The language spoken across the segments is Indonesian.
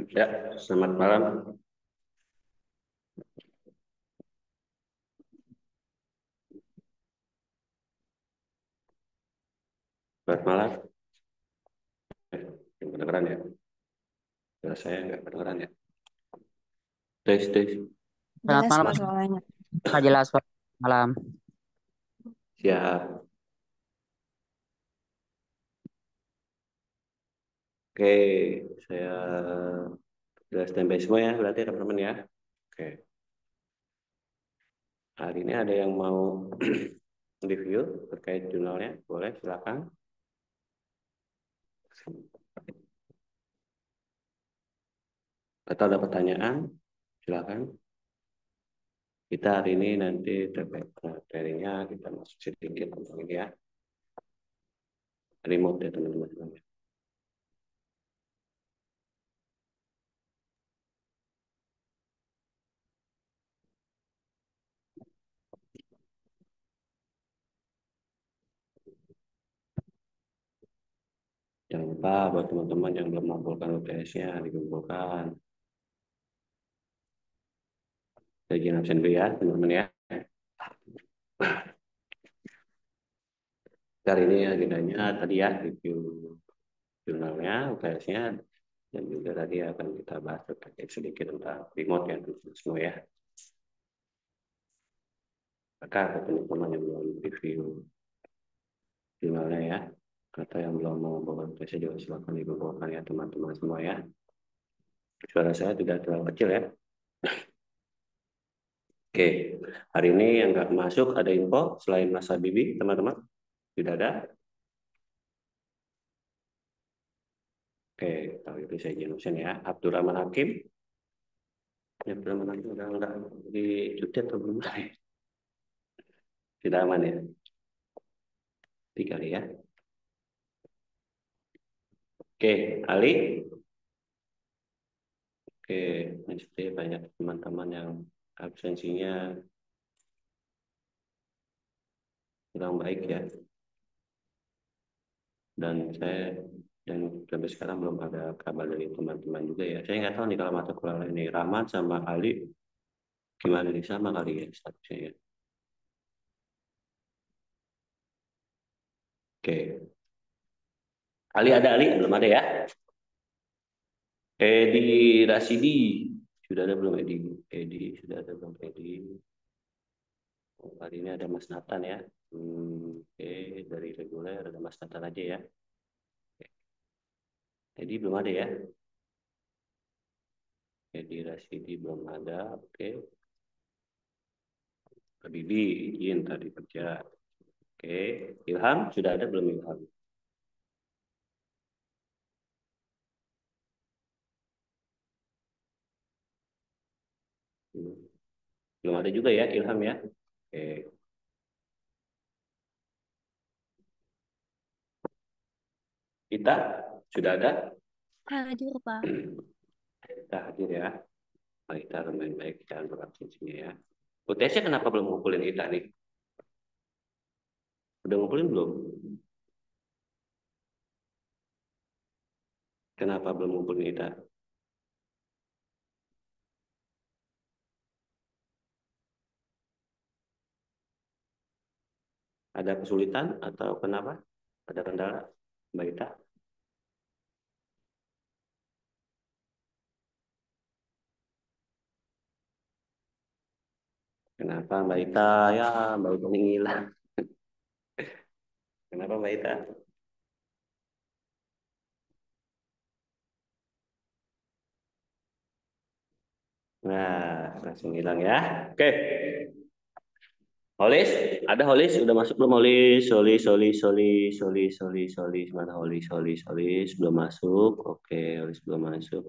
Ya, selamat malam. Selamat malam. Yang kedengeran ya? Suara saya nggak kedengeran ya? Tes, tes. Selamat Jelas malam, kok suaranya. Kak Jelas. Malam. Siap. Oke, saya sudah standby semua ya, berarti teman-teman ya. Oke, hari ini ada yang mau review terkait jurnalnya? Boleh, silakan. Atau ada pertanyaan? Silakan. Kita hari ini nanti terkait materinya, kita masuk sedikit tentang ini ya. Remote ya teman-teman. Jangan lupa buat teman-teman yang belum mengumpulkan UTS-nya, dikumpulkan. Saya izin absen dulu ya, teman-teman ya. Kali ini agendanya tadi ya, review jurnalnya, UTS-nya, dan juga tadi akan kita bahas terkait sedikit tentang remote ya, semua ya. Maka ada teman-teman yang belum review jurnalnya ya, atau yang belum mau bawa UTS juga silakan dikumpulkan ya teman-teman semua ya. Suara saya tidak terlalu kecil ya. Oke, hari ini yang nggak masuk ada info selain Mas Habibi, teman-teman? Tidak ada? Oke, kalau itu saya izin absen ya. Abdurrahman Hakim, ya Abdurrahman Hakim udah nggak di cuti atau belum? Tidak aman ya? Tiga kali ya. Oke, Ali. Oke, pasti banyak teman-teman yang absensinya kurang baik ya. Dan saya dan sampai sekarang belum ada kabar dari teman-teman juga ya. Saya nggak tahu nih kalau mata kuliah ini Rahmat sama Ali gimana nih sama kali ya statusnya ya. Oke, Ali ada Ali belum ada ya. Edi Rasidi sudah ada belum Edi? Edi sudah ada belum Edi? Oh, hari ini ada Mas Nathan ya. Oke, dari reguler ada Mas Nathan aja ya. Edi belum ada ya. Edi Rasidi belum ada. Oke. Bibi izin tadi kerja. Oke. Ilham sudah ada belum Ilham? Belum. Belum ada juga ya Ilham ya. Oke. Kita sudah ada. Hadir, Pak. Kita hadir ya. Mari kita main baik jangan berabsensinya ya. UTS-nya kenapa belum ngumpulin kita nih? Udah ngumpulin belum? Kenapa belum ngumpulin kita? Ada kesulitan atau kenapa? Ada kendala? Mbak Ita? Kenapa Mbak Ita? Ya, baru hilang. Kenapa Mbak Ita? Nah, langsung hilang ya. Oke. Holis, ada Holis, udah masuk belum Holis? Holis, Holis, Holis, Holis, Holis, Holis, mana Holis, Holis, Holis, belum masuk. Oke, Holis belum masuk.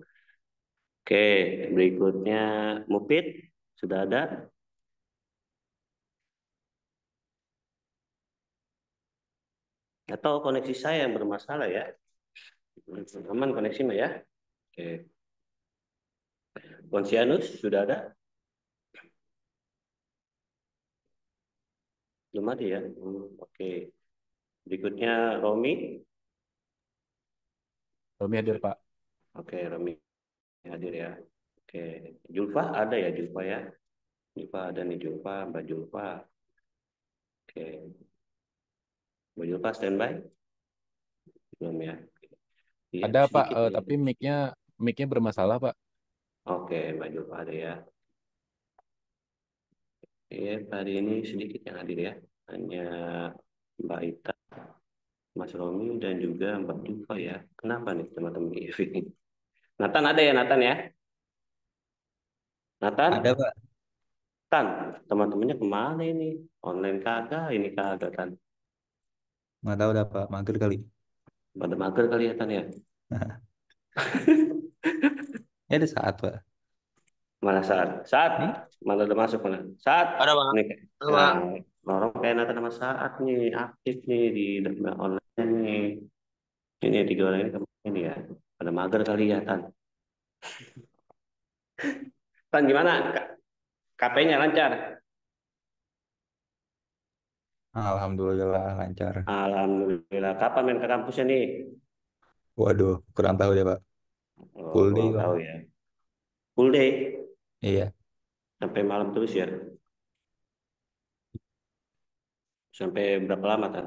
Oke, berikutnya Mupit, sudah ada? Atau koneksi saya yang bermasalah ya? Aman koneksi mah ya? Oke, Pontianus, sudah ada? Belum ada ya? Oke, berikutnya Romi. Romi hadir, Pak. Oke, Romi. hadir ya. Oke, Julfa ada ya Julfa ya. Julfa ada nih Julfa, Mbak Julfa. Oke, Mbak Julfa standby belum ya? Iya Ada Pak, sedikit nih. tapi mic-nya bermasalah Pak. Oke, Mbak Julfa ada ya. Iya, hari ini sedikit yang hadir ya. Hanya Mbak Ita, Mas Romi, dan juga Mbak Julfa ya. Kenapa nih teman-teman IF ini? Nathan ada ya Nathan ya? Nathan? Ada Pak, Tan, teman-temannya kemana ini? Online kagak, ini kagak Tan. nggak tahu dah Pak, mager kali. Pada mager kali ya Tan ya. Ya ada saat Pak. Mana saat? Saat? Nih, Mana udah masuk mana? Saat? Ada bang. Nih, Ada nah, bang. Lorong kayak Nathan sama saat nih, aktif nih di online nih. Ini tiga orang ini kemana ini ya? Pada mager kali ya Tan. Tan gimana? KP-nya lancar? alhamdulillah lancar. Alhamdulillah. Kapan main ke kampusnya nih? Waduh, kurang tahu deh Pak. Oh, Full day kurang Pak. tahu ya. Full day Iya, sampai malam terus ya. Sampai berapa lama Tan?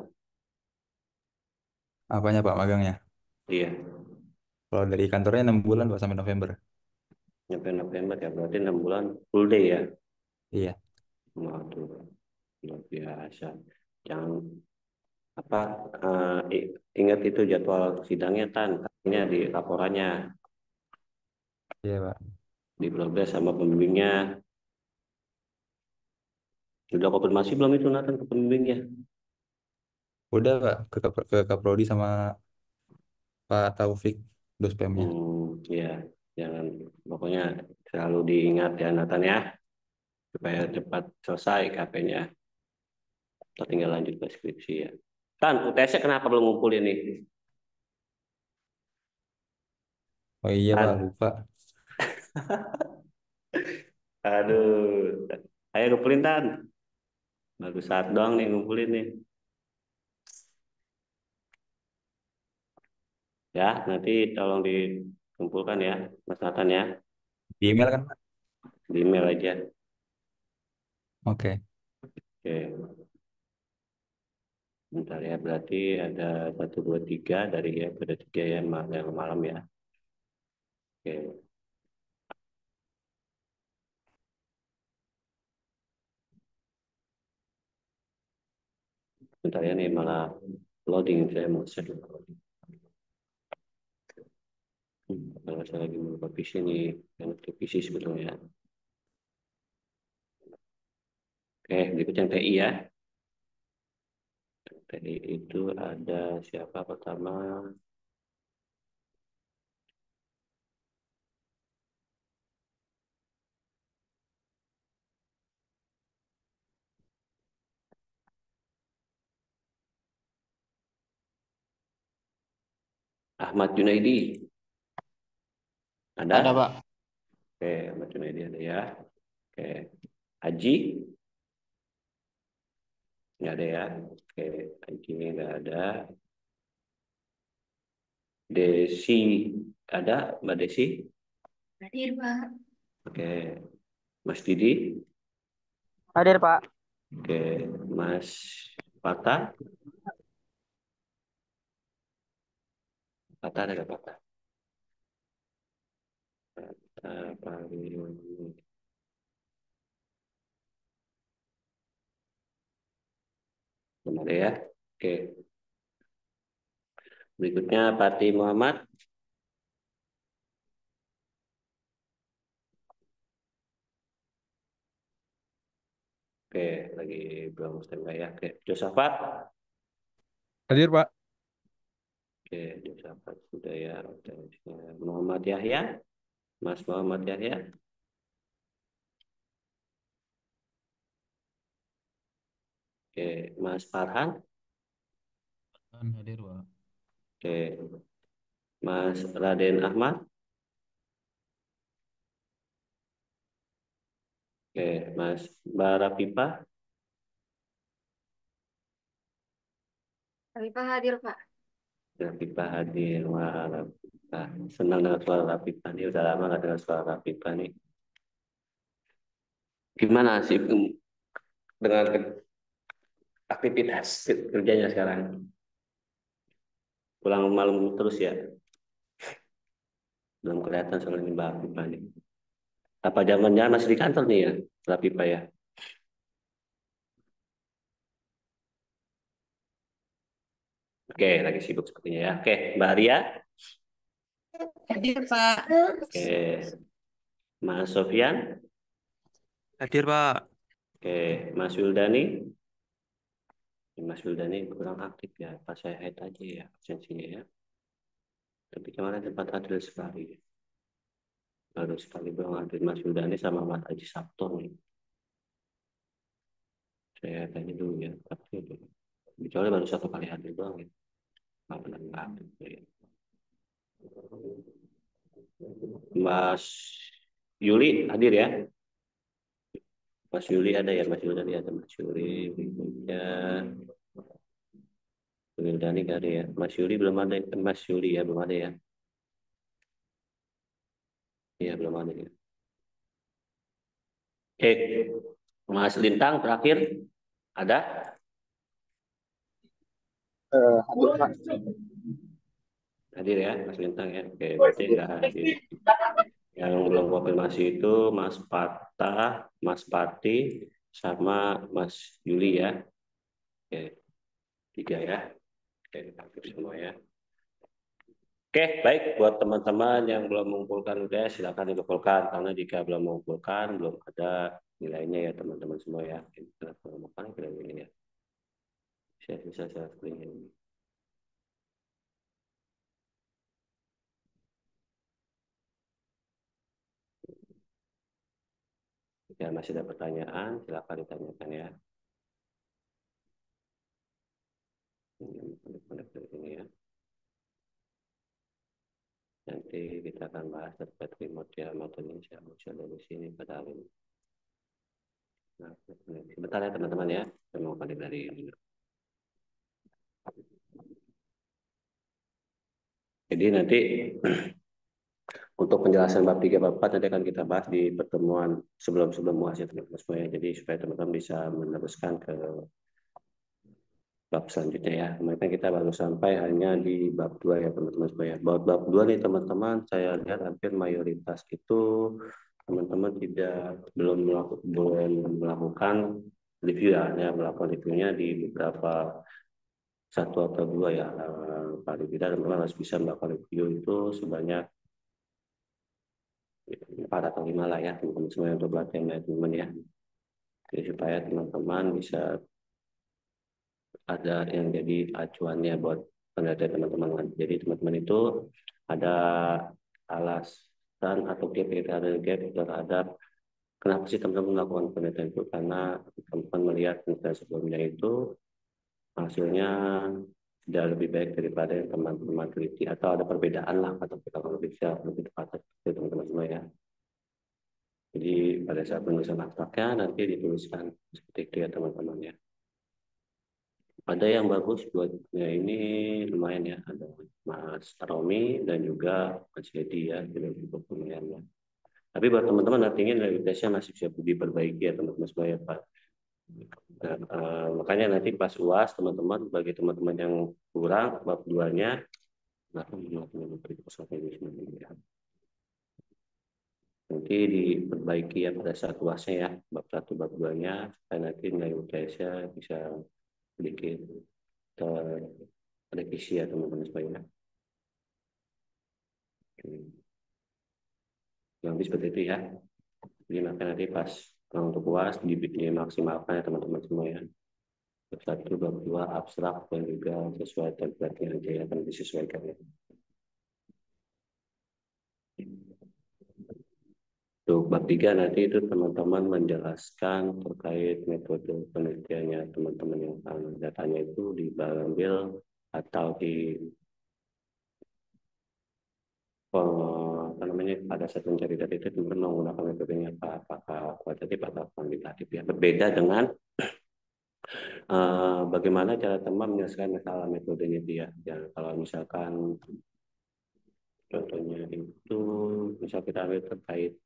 apanya Pak magangnya? Iya, Kalau dari kantornya 6 bulan Pak sampai November. sampai November ya. Berarti 6 bulan full day ya. Iya, Waduh, luar biasa. Jangan apa ingat itu jadwal sidangnya Tan. Ini di laporannya iya Pak. di progres sama pembimbingnya. Sudah konfirmasi belum itu Nathan ke pembimbingnya? Udah Pak, ke Kaprodi sama Pak Taufik, Dospemnya. Ya, jangan pokoknya selalu diingat ya Nathan ya supaya cepat selesai KP-nya. Kita tinggal lanjut ke skripsi ya. Tan, UTS-nya kenapa belum ngumpulin nih? Oh iya Pak, Tan, lupa. aduh. Ayo ngumpulin Tan. Bagus saat doang nih ngumpulin nih. Ya, nanti tolong dikumpulkan ya, Mas Nathan ya. Di email kan Pak? Di email aja. Oke. Oke, bentar ya. Berarti ada satu, dua, tiga dari ya, ada tiga ya yang malam ya. Oke, bentar ya nih malah loading saya mau share dulu. Kalau saya lagi mau revisi nih, yang revisi sebetulnya. Oke, berikut yang TI ya. TI itu ada siapa pertama? Ahmad Junaidi. Ada? Ada pak. Oke, Ahmad Junaidi ada ya. Oke, Haji nggak ada ya. Oke, Haji nggak ada. Desi ada, Mbak Desi. Hadir, Pak. Oke, Mas Didi. Hadir pak. Oke, Mas Pata. Pata ada nggak Pata? Paling belum ada ya. Oke, berikutnya Pati Muhammad. Oke, lagi belum standby ya. Oke, Josafat. Hadir Pak. Oke, Josafat sudah ya. Oke, Muhammad Yahya. Mas Muhammad Yahya. Oke, Mas Farhan. Hadir Pak. Oke, Mas Raden Ahmad. Oke, Mas Barapipa. Tapi Pak hadir, Pak. Rapipa hadir. Wah, Rapipa. Senang dengan suara Rapipa nih. Udah lama nggak dengar suara Rapipa nih. Gimana sih dengan aktivitas kerjanya sekarang? Pulang malam terus ya? Belum kelihatan soalnya Mbak Rapipa nih. Apa zamannya masih di kantor nih ya, Rapipa ya? Oke, lagi sibuk sepertinya ya. Oke, Mbak Arya. Hadir, Pak. Oke, Mas Sofyan. Hadir, Pak. Oke, Mas Yuldani. Mas Yuldani kurang aktif ya. Pas saya head aja ya absensinya ya. Tapi kemarin tempat hadir sekali. Baru sekali doang hadir Mas Yuldani sama Mas Aji Sabto nih. Saya tanya dulu ya. Tapi kecuali baru satu kali hadir doang ya. Nggak pernah nggak aktif ya. Mas Yuli hadir ya. Mas Yuli ada ya, Mas Yuli tadi ada Mas Yuli berikutnya. Yuldani nggak ada ya. Mas Yuli belum ada. Mas Yuli ya belum ada ya. Iya belum ada ya. Oke, Mas Lintang terakhir ada? Hadir, Pak. Hadir ya, Mas Lintang ya. Oke, berarti nggak hadir. Yang belum konfirmasi itu Mas Patah, Mas Pati, sama Mas Yuli ya. Oke, tiga ya. Oke, aktif semua ya. Oke, baik buat teman-teman yang belum mengumpulkan udah silakan dikumpulkan karena jika belum mengumpulkan belum ada nilainya ya teman-teman semua ya. Kita mengumpulkan nilainya ya. Saya bisa saya screen. Jika masih ada pertanyaan silakan ditanyakan ya. Ini ya. Nanti kita akan bahas terkait remote ya materi saya dari sini pada hari ini. Nah, sebentar ya teman-teman ya. Saya mau balik dari ini. Jadi nanti untuk penjelasan bab 3 bab 4 nanti akan kita bahas di pertemuan sebelum UAS ya teman-teman semuanya. Jadi supaya teman-teman bisa meneruskan ke bab selanjutnya ya. Kemarin kita baru sampai hanya di bab 2 ya teman-teman semuanya. Bab 2 nih teman-teman saya lihat hampir mayoritas itu teman-teman belum melakukan review ya melakukan reviewnya di beberapa satu atau dua ya paling tidak teman-teman harus bisa melakukan review itu sebanyak 4 atau 5 lah ya teman-teman semua untuk pelatihan manajemen ya. Jadi supaya teman-teman bisa ada yang jadi acuannya buat penelitian teman-teman. Jadi teman-teman itu ada alasan atau gap terhadap kenapa sih teman-teman melakukan penelitian itu karena teman-teman melihat penelitian sebelumnya itu hasilnya tidak lebih baik daripada yang teman-teman teliti atau ada perbedaan lah atau kita lebih tepat teman-teman semua ya. Jadi pada saat penulisan abstraknya nanti dituliskan seperti itu ya teman-teman ya. Ada yang bagus buatnya ini lumayan ya, ada Mas Romi dan juga Mas Yedi ya, juga lumayan ya. Tapi buat teman-teman nantinya nilai masih bisa diperbaiki ya teman-teman semua ya Pak. Nah, makanya nanti pas UAS teman-teman bagi teman-teman yang kurang bab 2-nya nanti diperbaiki ya pada saat UASnya ya bab 1 bab 2-nya supaya nanti nilai UTS-nya bisa sedikit terrevisi ya teman-teman semuanya. Yang lebih seperti itu ya. Jadi maka nanti pas untuk UAS dimaksimalkan ya teman-teman semua ya. Bab 1, bab 2 abstrak dan juga sesuai template yang akan disesuaikan ya. Untuk bab 3 nanti itu teman-teman menjelaskan terkait metode penelitiannya teman-teman yang datanya itu diambil atau di apa namanya pada saat mencari data itu teman-teman menggunakan metodenya apakah kualitatif atau kuantitatif ya. Berbeda dengan Bagaimana cara teman menyelesaikan masalah metodenya dia. Ya, kalau misalkan contohnya itu, misal kita ambil terkait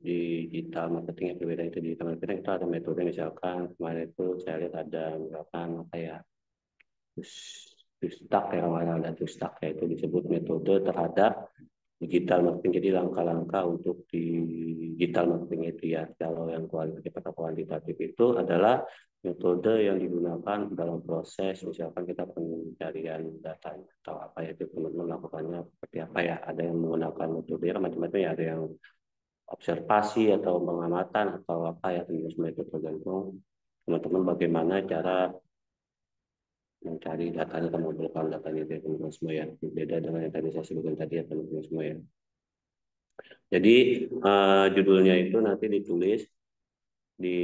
digital marketing yang berbeda itu digital marketing itu ada metode misalkan kemarin itu saya lihat ada misalkan apa ya Tustak ya kemarin ada Tustak ya itu disebut metode terhadap digital marketing jadi langkah-langkah untuk di digital marketing itu ya kalau yang kualitatif atau kuantitatif itu adalah metode yang digunakan dalam proses misalkan kita pencarian data atau apa ya itu teman-teman lakukannya seperti apa ya ada yang menggunakan metode ya macam-macam ya ada yang observasi atau pengamatan atau apa ya teman-teman semua itu tergantung teman-teman bagaimana cara mencari datanya atau mengumpulkan datanya dari teman-teman semua ya berbeda dengan yang tadi saya sebutkan tadi ya teman-teman semua ya jadi judulnya itu nanti ditulis di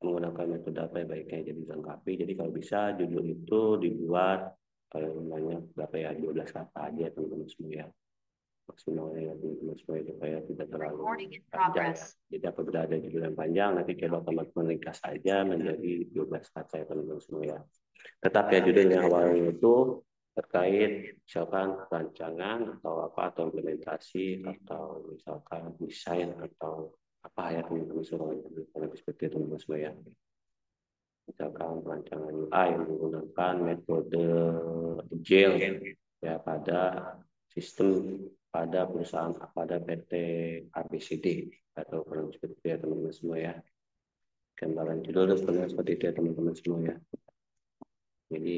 menggunakan metode apa ya baiknya jadi dilengkapi jadi kalau bisa judul itu dibuat kalau banyak berapa ya 12 kata aja teman-teman semua ya maksimalnya ya teman-teman semua supaya tidak terlalu panjang ya. Jadi apabila ada judul yang panjang nanti coba teman-teman ringkas saja menjadi 12 kata ya teman-teman semua ya. Tetap ya judul yang awalnya itu terkait misalkan rancangan atau apa atau implementasi atau misalkan desain atau apa ya teman-teman semua seperti itu teman-teman semua ya. Misalkan rancangan UI yang menggunakan metode agile ya pada sistem pada perusahaan pada PT ABCD atau kurang seperti itu ya teman-teman semua ya gambaran judul seperti itu ya teman-teman semua ya jadi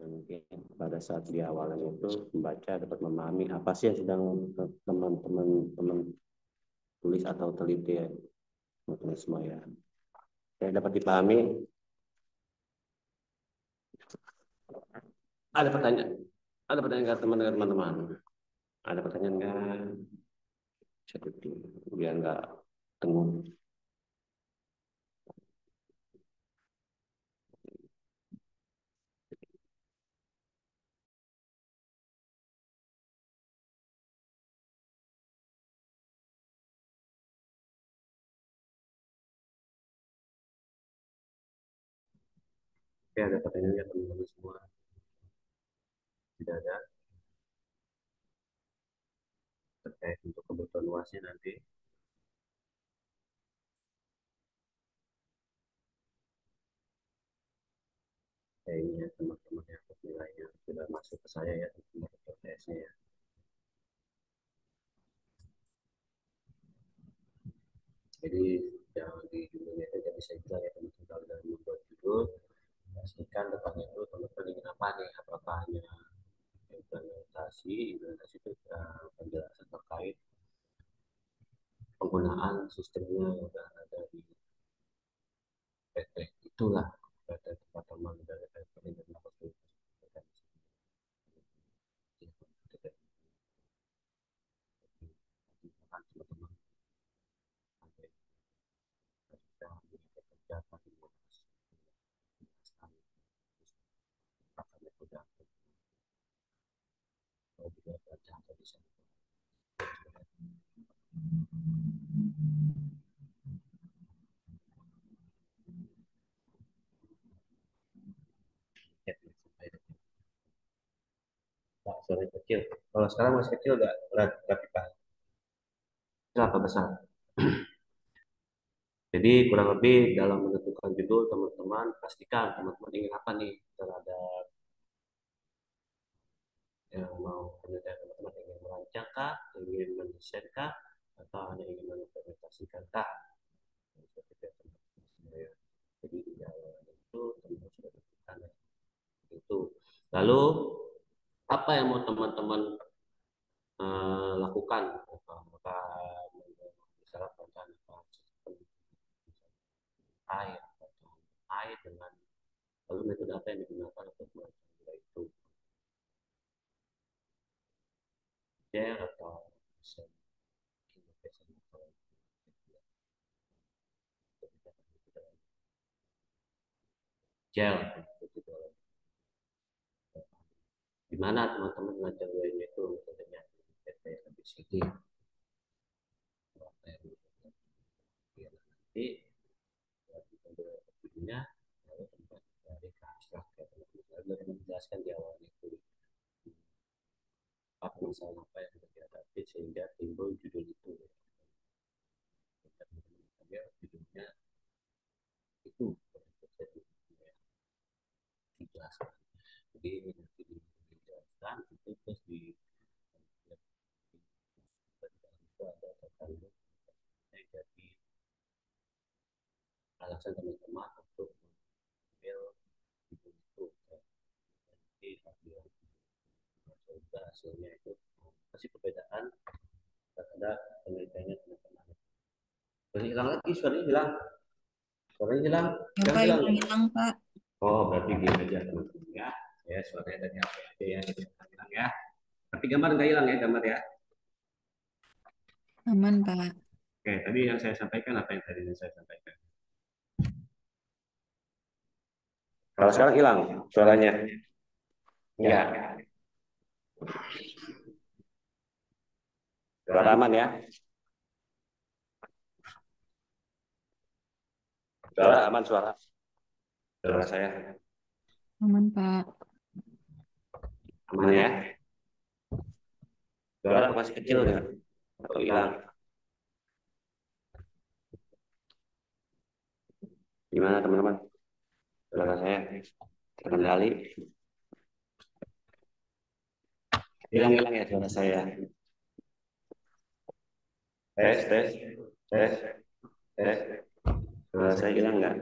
mungkin pada saat di awalnya itu membaca dapat memahami apa sih yang sedang teman-teman tulis atau teliti ya teman-teman semua ya saya dapat dipahami ada pertanyaan nggak teman-teman ada pertanyaan nggak satu biar nggak tenggung. Oke, ada pertanyaan nggak teman-teman semua? Tidak ada terkait untuk kebutuhan luasnya nanti. Kayaknya teman-teman yang nilainya sudah masuk ke saya ya teman-teman TS-nya ya. Jadi yang di judulnya itu jadi saya bilang ya teman-teman dalam membuat judul pastikan depannya itu teman-teman ingin apa nih apakah hanya implementasi itu penjelasan terkait penggunaan sistemnya yang sudah ada di PT itulah PT tempat teman dari PT dan apa itu teman-teman suara kecil. Kalau sekarang masih kecil nggak berarti Pak. Berapa besar? Jadi kurang lebih dalam menentukan judul teman-teman pastikan teman-teman ingin apa nih terhadap yang mau penelitian teman-teman ingin merancang kah, ingin mendesain kah, atau hanya ingin mengimplementasikan kah? Jadi di awal itu teman-teman sudah tentukan itu. Lalu apa yang mau teman-teman lakukan? Apakah misalnya perencanaan sistem air atau air dengan lalu metode apa yang digunakan untuk melakukan itu? Gel atau mesin gel di mana teman-teman belajar itu metodenya PT ABCD nanti videonya jelaskan di awal itu apa masalah apa yang dihadapi sehingga timbul judul itu. Ya, judulnya itu dijelaskan. Jadi nanti dijelaskan itu terus di itu ada terkandung jadi alasan teman-teman untuk mengambil judul itu. Jadi hasilnya itu masih perbedaan terhadap penelitiannya teman-teman. Suaranya hilang lagi, suaranya hilang. Suaranya hilang. Ya, Pak, hilang, Pak. Oh, berarti gini aja teman-teman ya. Ya, suaranya tadi apa aja ya, itu hilang ya. Tapi gambar nggak hilang ya, gambar ya. Aman, Pak. Oke, tadi yang saya sampaikan apa yang tadi saya sampaikan? Kalau sekarang hilang suaranya. Enggak. Suara aman ya. Suara aman suara. Suara saya. Aman, Pak. Aman ya. Suara masih kecil ya. Atau hilang. Gimana teman-teman? Suara saya terkendali. Hilang-hilang ya suara saya. Tes, tes, tes, tes. Suara saya hilang nggak?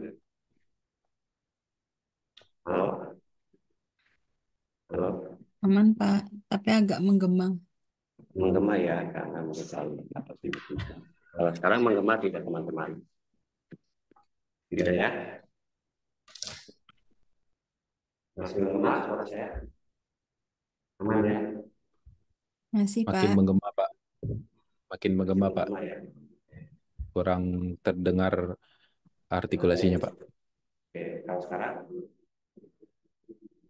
Halo? Halo? Aman, Pak. Tapi agak menggema. Menggema ya, karena mengetahui apa sih. Kalau sekarang menggema tidak teman-teman? Tidak ya? Masih menggema suara saya? Aman ya? Masih, Makin Pak. menggema, Pak. Makin menggema, Pak. Menggema ya? Kurang terdengar artikulasinya, Pak. Oke, kalau sekarang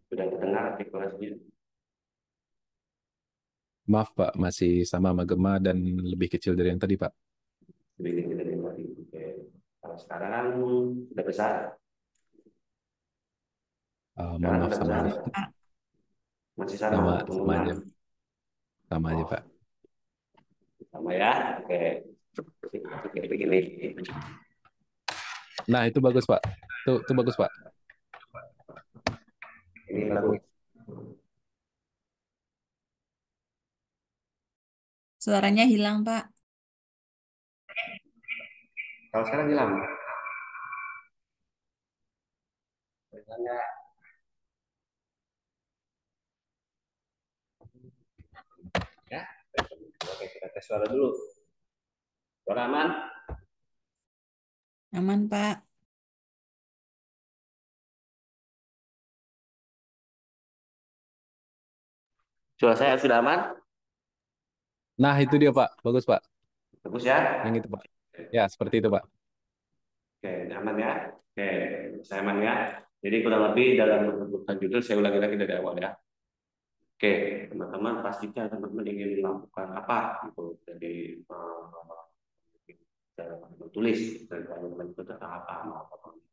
sudah terdengar artikulasinya? Maaf, Pak. Masih sama menggema dan lebih kecil dari yang tadi, Pak. Lebih dari tadi. Oke. Kalau sekarang sudah besar. Mohon maaf, sama aja. Masih sama. Sama aja. Sama aja, Pak. Sama ya. Oke. Oke, begini. Nah, itu bagus, Pak. Itu bagus, Pak. Ini bagus. Suaranya hilang, Pak. Kalau sekarang hilang. Hilang nggak? Ya. Oke, kita tes suara dulu. Suara aman? Aman, Pak. Suara saya sudah aman? Nah, itu dia, Pak. Bagus, Pak. Bagus ya? Yang itu, Pak. Ya, seperti itu, Pak. Oke, aman ya? Oke, saya aman ya. Jadi kurang lebih dalam menentukan judul, saya ulangi lagi dari awal ya. Oke, teman-teman pastikan teman-teman ingin melakukan apa gitu. Jadi tulis dari teman-teman itu tentang apa, mau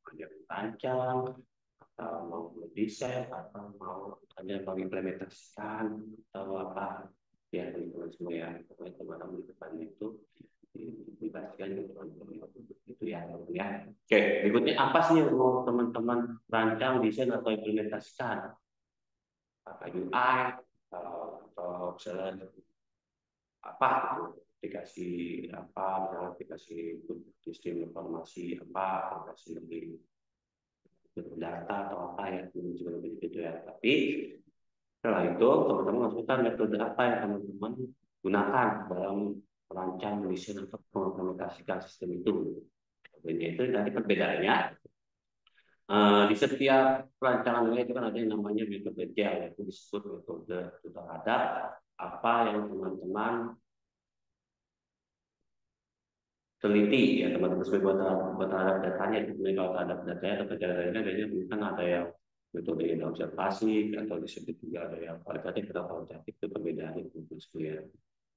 panjang panjang, atau mau desain, atau mau hanya mengimplementasikan atau apa ya teman-teman semua ya. Pokoknya teman-teman di depan itu dipastikan teman-teman itu ya. Oke, berikutnya apa sih yang mau teman-teman rancang, desain atau implementasikan? Apa UI atau misalnya apa aplikasi apa misalnya aplikasi sistem informasi apa aplikasi data atau apa ya seperti itu ya. Tapi setelah itu teman-teman masukkan metode apa yang teman-teman gunakan dalam merancang desain atau mengomunikasikan sistem itu. Jadi itu tadi perbedaannya. Di setiap perancangan itu kan ada yang namanya metode gel, yaitu disebut metode terhadap apa yang teman-teman teliti ya teman-teman sebagai buat terhadap datanya. Kemudian kalau terhadap datanya atau datanya biasanya mungkin ada yang metode yang observasi atau disebut juga ada yang kualitatif atau kuantitatif, itu perbedaan itu ya.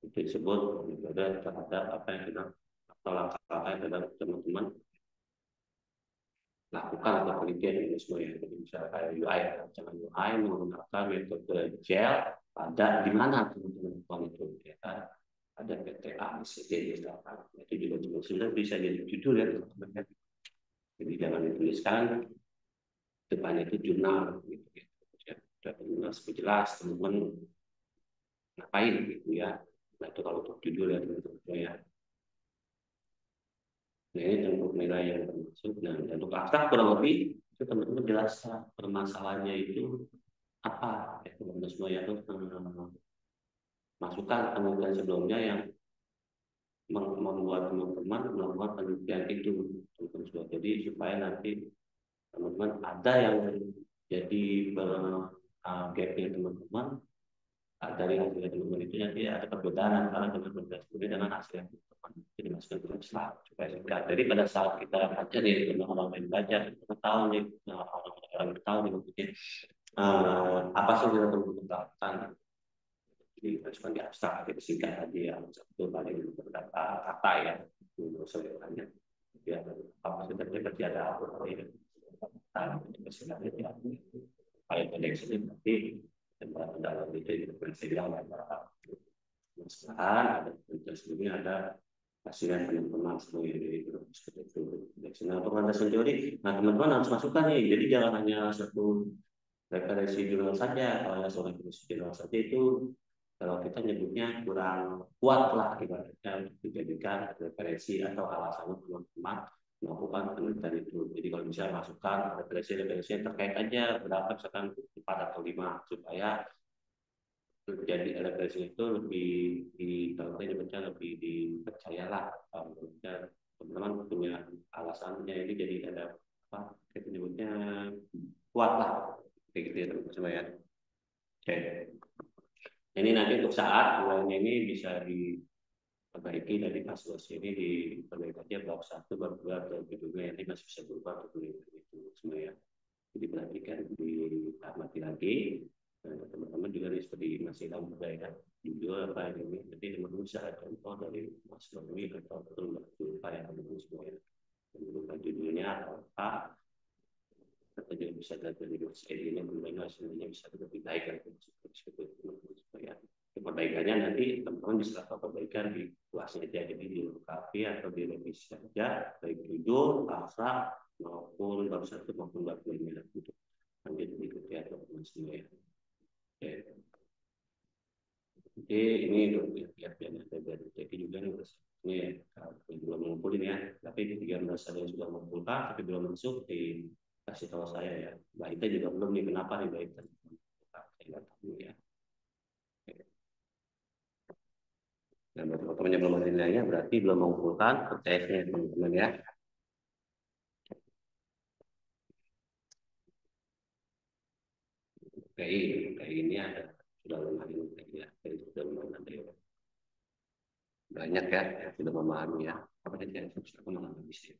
Itu disebut metode terhadap apa yang sedang atau langkah-langkah yang sedang teman-teman lakukan atau penelitian ini semua ya. Jadi misalnya kayak UI, jangan UI menggunakan metode gel pada di mana teman-teman lakukan itu ya kan. Ada PTA, ICD, misalkan. Itu juga sudah bisa jadi judul ya teman-teman ya. Jadi jangan dituliskan depannya itu jurnal gitu ya. Sudah jelas jelas teman-teman ngapain gitu ya. Nah itu kalau untuk judul ya teman-teman ya. Nah ini untuk nilai yang termasuk. Nah untuk abstrak kurang lebih itu teman-teman jelaskan permasalahannya itu apa ya teman-teman semua ya terus masukan teman-teman sebelumnya yang membuat teman-teman melakukan penelitian itu teman-teman semua. Jadi supaya nanti teman-teman ada yang jadi gapnya teman-teman dari hasil teman-teman itu nanti ada perbedaan antara teman-teman studi dengan hasil yang teman-teman jadi masukan teman supaya singkat. Jadi pada saat kita baca nih orang lain baca kita tahu nih orang tahu nih maksudnya apa sih yang teman-teman lakukan. Jadi masukan di abstrak jadi singkat aja ya satu paling beberapa kata ya dulu sebenarnya ya apa sih terjadi ada apa ya singkatnya paling pendek sih nanti dalam itu bersedia ada sebelumnya ada hasilnya teman-teman semua jadi seperti itu. Nah pengetahuan teori, nah teman-teman harus masukkan nih. Jadi jangan hanya satu referensi jurnal saja. Kalau soal referensi jurnal saja itu kalau kita nyebutnya kurang kuat lah ibaratnya untuk dijadikan referensi atau alasan teman-teman melakukan penelitian itu. Jadi kalau bisa masukkan referensi-referensi yang terkait aja berapa misalkan 4 atau 5 supaya jadi referensi itu lebih kalau saya nyebutnya lebih dipercayalah teman-teman punya alasannya ini jadi ada apa kita nyebutnya kuat lah kayak gitu ya teman-teman semua ya. Oke. Ini nanti untuk saat mulainya ini bisa diperbaiki dari kasus ini diperbaiki aja bab 1, bab 2 atau kedua nanti masih bisa berubah atau itu semua ya. Jadi perhatikan diamati lagi. Nah, teman-teman juga nih seperti masih dalam perbaikan judul apa ini. Jadi teman-teman bisa contoh dari Mas Doni atau betul kayak teman-teman semua ya. Teman-teman judulnya apa? Atau juga bisa belajar di Mas Edi yang berbeda sebenarnya bisa lebih baik lagi seperti teman-teman semua ya. Perbaikannya nanti teman-teman bisa lakukan perbaikan di kelasnya aja jadi dilengkapi atau direvisi saja baik judul, bahasa maupun bab 1 maupun bab 2 untuk lanjut berikutnya ya teman-teman semua ya. Oke. Jadi ini lihat ya ada dari jadi juga nih ini belum mengumpulin ya tapi di 13 ada yang sudah mengumpulkan tapi belum masuk dikasih tahu saya ya Mbak Ita juga belum nih kenapa nih Mbak Ita saya nggak tahu ya. Nah, buat teman-teman yang belum ada nilainya berarti belum mengumpulkan TS-nya teman-teman ya. Kayak ini ada sudah lumayan ya, sudah lumayan ada ya. Banyak ya yang sudah memahami ya. Apa saja yang sudah memahami sih.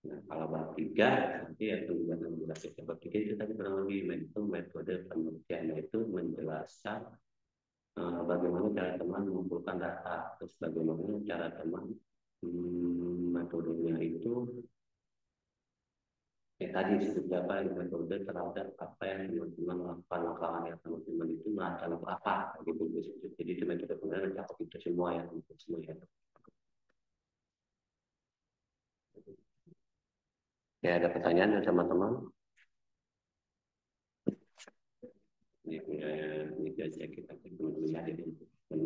Nah, kalau bab 3 nanti akan menjelaskan bab 3 itu tadi kurang lebih metode penelitiannya itu menjelaskan bagaimana cara teman mengumpulkan data, terus bagaimana cara teman metodenya itu tadi seperti apa yang metode terhadap apa yang teman-teman lakukan lapangan yang teman-teman itu melakukan apa gitu. Jadi itu metode penelitian mencakup itu semua ya semua ya. Ya ada pertanyaan dari teman-teman? Ini aja kita melihat ini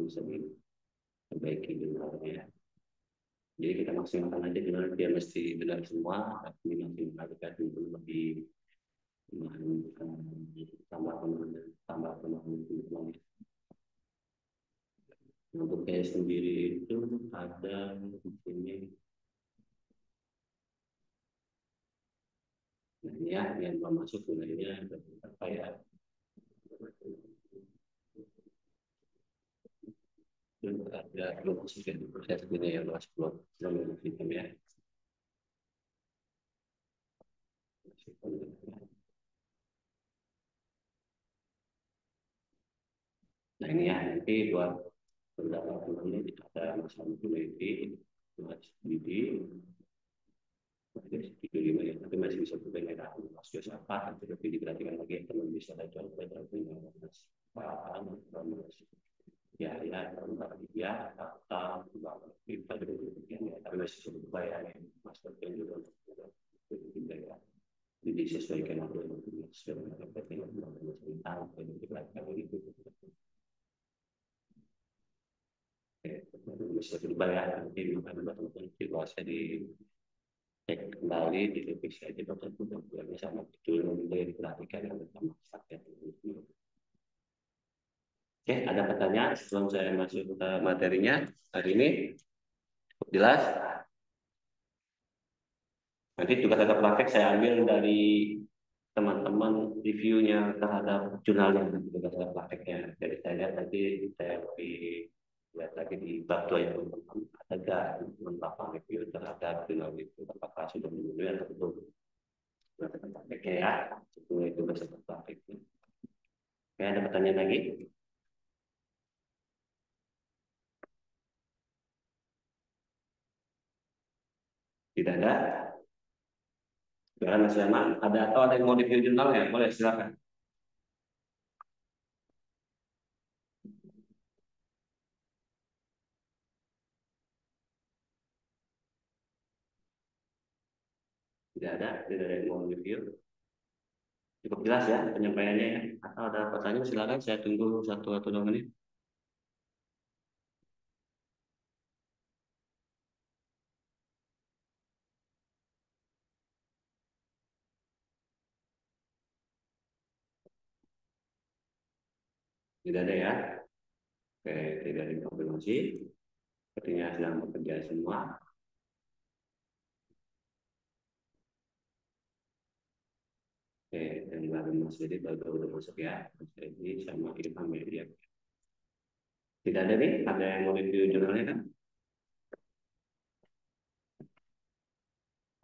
bisa diperbaiki benar ya. Jadi kita maksimalkan aja benar dia mesti benar semua, tapi maksimalkan itu lebih tambah teman. Untuk saya sendiri itu ada di sini. Nah, ya, yang belum masuk nilainya apa ya? Ada belum masuk ya proses ini yang masuk belum masuk ya. Nah ini ya nanti buat beberapa teman ini ada masalah peneliti Mas Didi, Didi 5 ya, tapi masih bisa berbeda. Mas Yosafat, tapi diperhatikan lagi teman bisa baca Mas Pak, Mas ya ya kita tapi masih cukup bayar Mas Bagian juga ya. Jadi disesuaikan dengan bisa dibayar nanti bisa di cek kembali di revisi aja betul bisa betul diperhatikan yang pertama Oke, ada pertanyaan sebelum saya masuk ke materinya hari ini? Jelas? Nanti juga tetap praktek saya ambil dari teman-teman reviewnya terhadap jurnalnya juga tetap prakteknya. Jadi saya lihat nanti saya lebih lihat lagi di bab 2 yang ada beberapa review terhadap jurnal itu apakah sudah memenuhi atau belum. Oke ya, itu bisa praktek. Oke, ada pertanyaan lagi? Tidak ada. Silakan Mas Yaman. Ada atau ada yang mau review jurnalnya? Boleh, silakan. Tidak ada yang mau review. Cukup jelas ya penyampaiannya ya. Atau ada pertanyaan silakan saya tunggu 1 atau 2 menit. Tidak ada ya. Oke, tidak ada konfirmasi. Sepertinya sedang bekerja semua. Oke, dan baru Mas Dedi baru masuk ya. Mas Dedi sama Irfan Media. Tidak ada nih, ada yang mau review jurnalnya kan?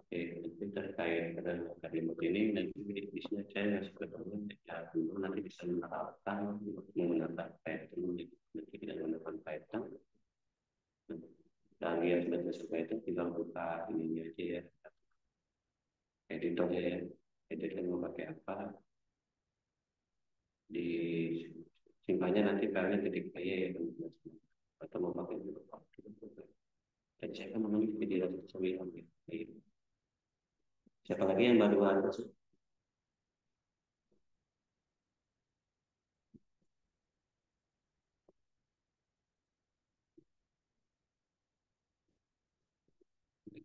Oke, nanti terkait dengan kalimat ini nanti di sini saya masih ketemu ya dulu nanti bisa menerapkan menggunakan Python nanti tidak menggunakan Python. Bagi yang sudah masuk Python tinggal buka ininya aja ya, editornya ya, editor mau pakai apa di simpannya nanti filenya titik py ya teman-teman atau mau pakai dan saya akan menulis video sembilan ya. Siapa lagi yang baru masuk?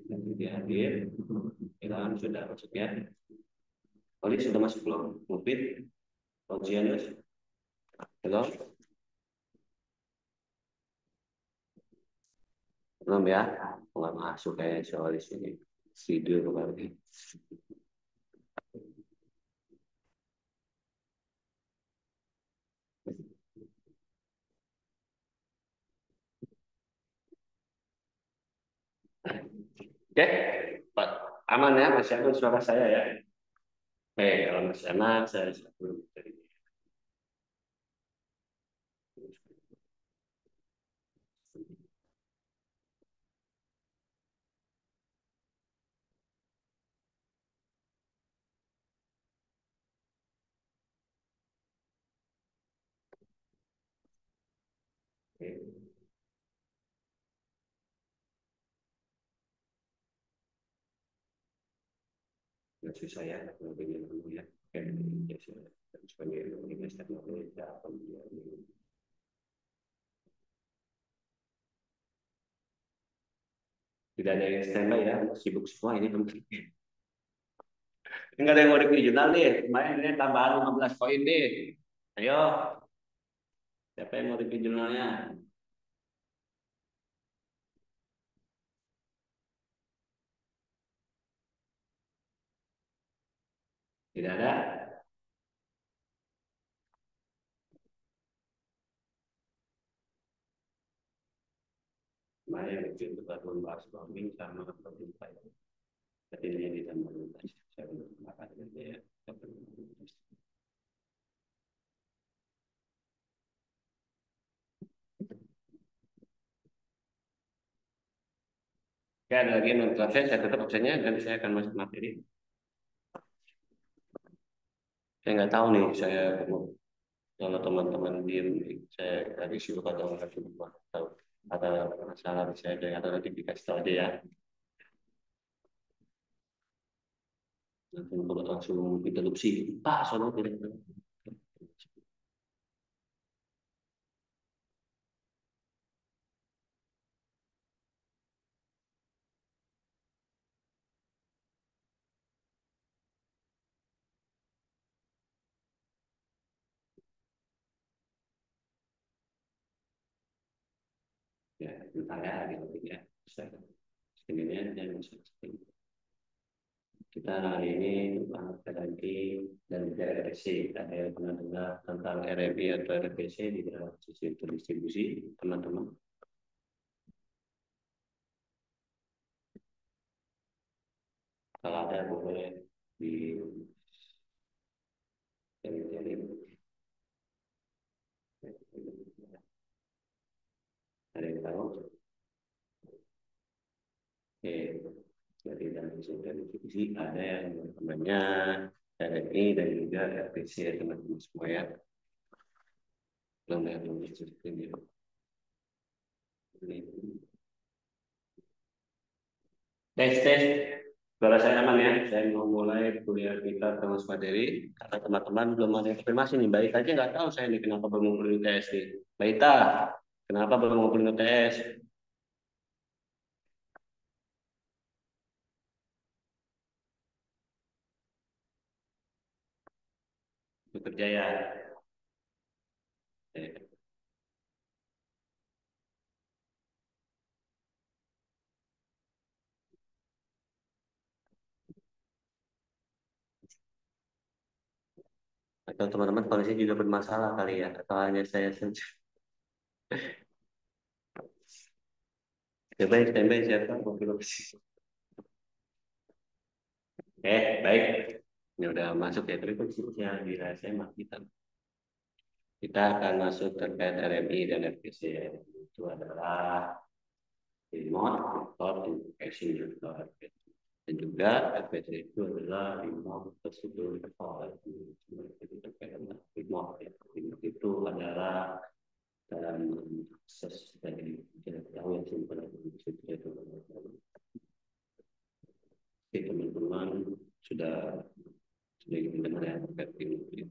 Nanti dia hadir. Ilham sudah masuk ya. Oli sudah masuk belum? Mufid, Ozianus, belum? Belum ya? Nggak masuk kayak soal di sini. Tidur kembali. Oke, Pak. Aman ya, masih ada suara saya ya. Oke, kalau masih aman, saya belum. Oke. Nggak susah ya, lebih dulu ya. Oke, sebagai universitas Indonesia, tidak ada yang standby ya, sibuk semua ini teman-teman. Enggak ada yang mau review jurnal nih, kemarin ini tambahan 15 poin nih. Ayo, siapa yang mau review jurnalnya? Tidak ada. Kemarin review itu baru membahas bombing sama pemerintah. Jadi ini ditambah 15. Saya belum makan ya. Ya, ada lagi non absen, saya tutup absennya dan saya akan masuk materi. Saya nggak tahu nih, saya kalau teman-teman diem, saya lagi sibuk atau nggak sibuk, tahu ada masalah saya ada atau nanti dikasih tahu aja ya. Nanti kalau langsung interupsi, Pak, soalnya tidak. Ya, bentar ya, gitu ya. Saya screen-nya dan masuk screen. Kita hari ini tentang RMI dan RFC. Ada yang pernah dengar tentang RMI atau RFC di dalam sistem distribusi, teman-teman? Kalau ada boleh di jadi ada yang tahu? Oke, dari dalam sistem distribusi ada yang namanya RMI dan juga RPC ya teman-teman semua ya. Belum ada yang sistem ya. Tes. Suara saya aman ya. Saya mau mulai kuliah kita terus materi. Karena teman-teman belum ada konfirmasi nih. Baik aja nggak tahu saya nih kenapa belum ngumpulin UTS nih. Baita, kenapa belum ngumpulin UTS? Bekerja ya. Eh, Atau teman-teman kondisi juga bermasalah kali ya. Atau hanya saya saja. Coba standby siapa konfirmasi. Baik. Ini udah masuk ya. Tapi khususnya di rahasia kita. Kita akan masuk terkait RMI dan RPC. Itu adalah remote report invocation report. Dan juga RPC itu adalah remote prosedur report. Itu terkait dengan remote ya. Remote itu adalah dalam akses dari tidak tahu yang simpan itu. Oke, teman-teman sudah mendengar ya terkait remote itu.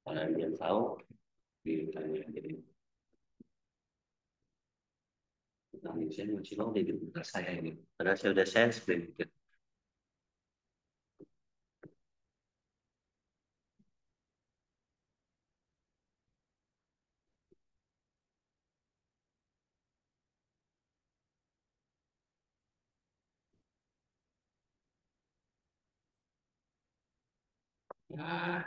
Kalian yang tahu ditanya jadi. Nah, saya masih mau di buka saya ini. Padahal saya udah share screen. Nah,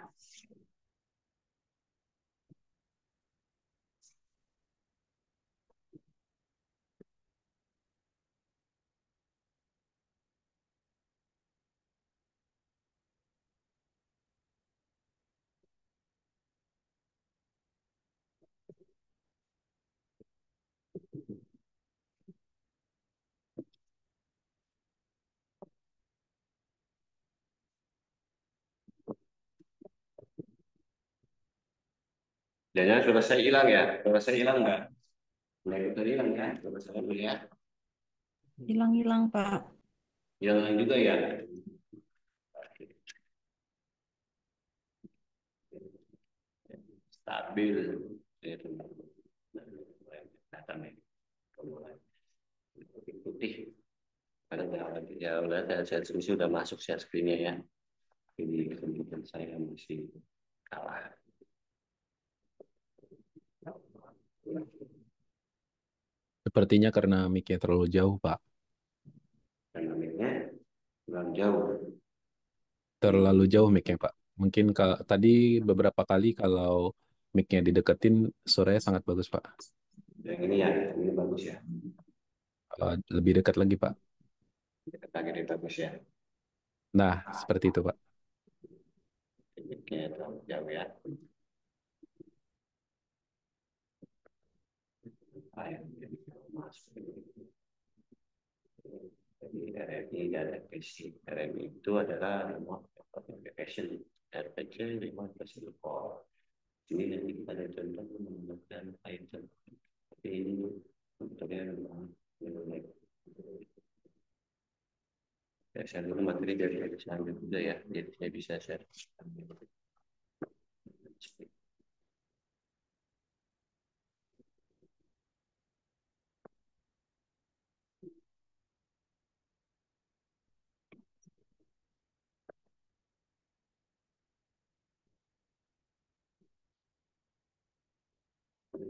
jangan sudah saya hilang ya. Sudah saya hilang nggak? Nggak itu hilang ya. Sudah saya lihat. Hilang-hilang, Pak. Hilang juga ya. Stabil. Itu kelihatan nih. Putih. Karena ya udah saya sudah masuk share screen-nya ya. Ini kemudian saya masih kalah. Sepertinya karena mic-nya terlalu jauh, Pak. Dinamiknya kurang jauh. Terlalu jauh mic-nya, Pak. Mungkin tadi beberapa kali kalau mic-nya dideketin, suaranya sangat bagus, Pak. Yang ini ya, ini bagus ya. Lebih dekat lagi, Pak. Dekat lagi ini bagus ya. Nah, seperti itu, Pak. Mic-nya terlalu jauh ya. masuk. Jadi RMI dan RPC. RMI itu adalah remote application. RPC remote personal call. Ini nanti kita ada contoh menggunakan item. Tapi ini contohnya memang ya, share dulu materi dari saya juga ya, jadi saya bisa share.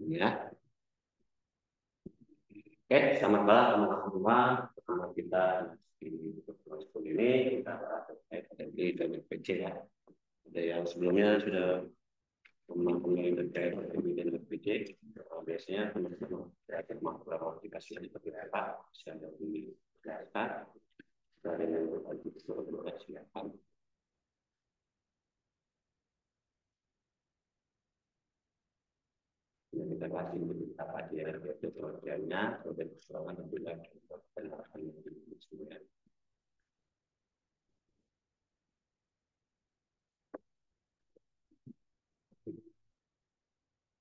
Ya. Oke, selamat malam teman-teman semua. Pertama kita di pertemuan school ini kita di PC ya. Ada yang sebelumnya sudah mempunyai terkait dengan PJ. Biasanya teman-teman akan melakukan aplikasi yang seperti apa? Bisa di data dari yang berbasis apa? Kita kasih apa aja itu proyeknya, proyek persoalan dan juga semua.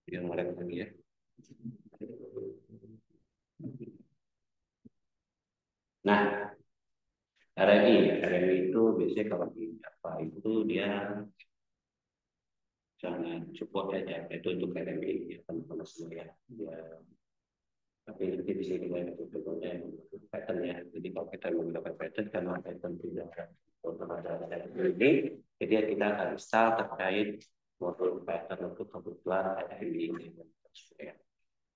Yang mulai lagi ya. Nah, RMI itu biasanya kalau di apa itu dia sangat support aja itu untuk RMI ya teman-teman semua ya. Dia tapi nanti di sini kita contohnya pattern ya. Jadi kalau kita menggunakan pattern karena pattern tidak ada ini, jadi kita akan install terkait modul pattern untuk kebutuhan RMI ini.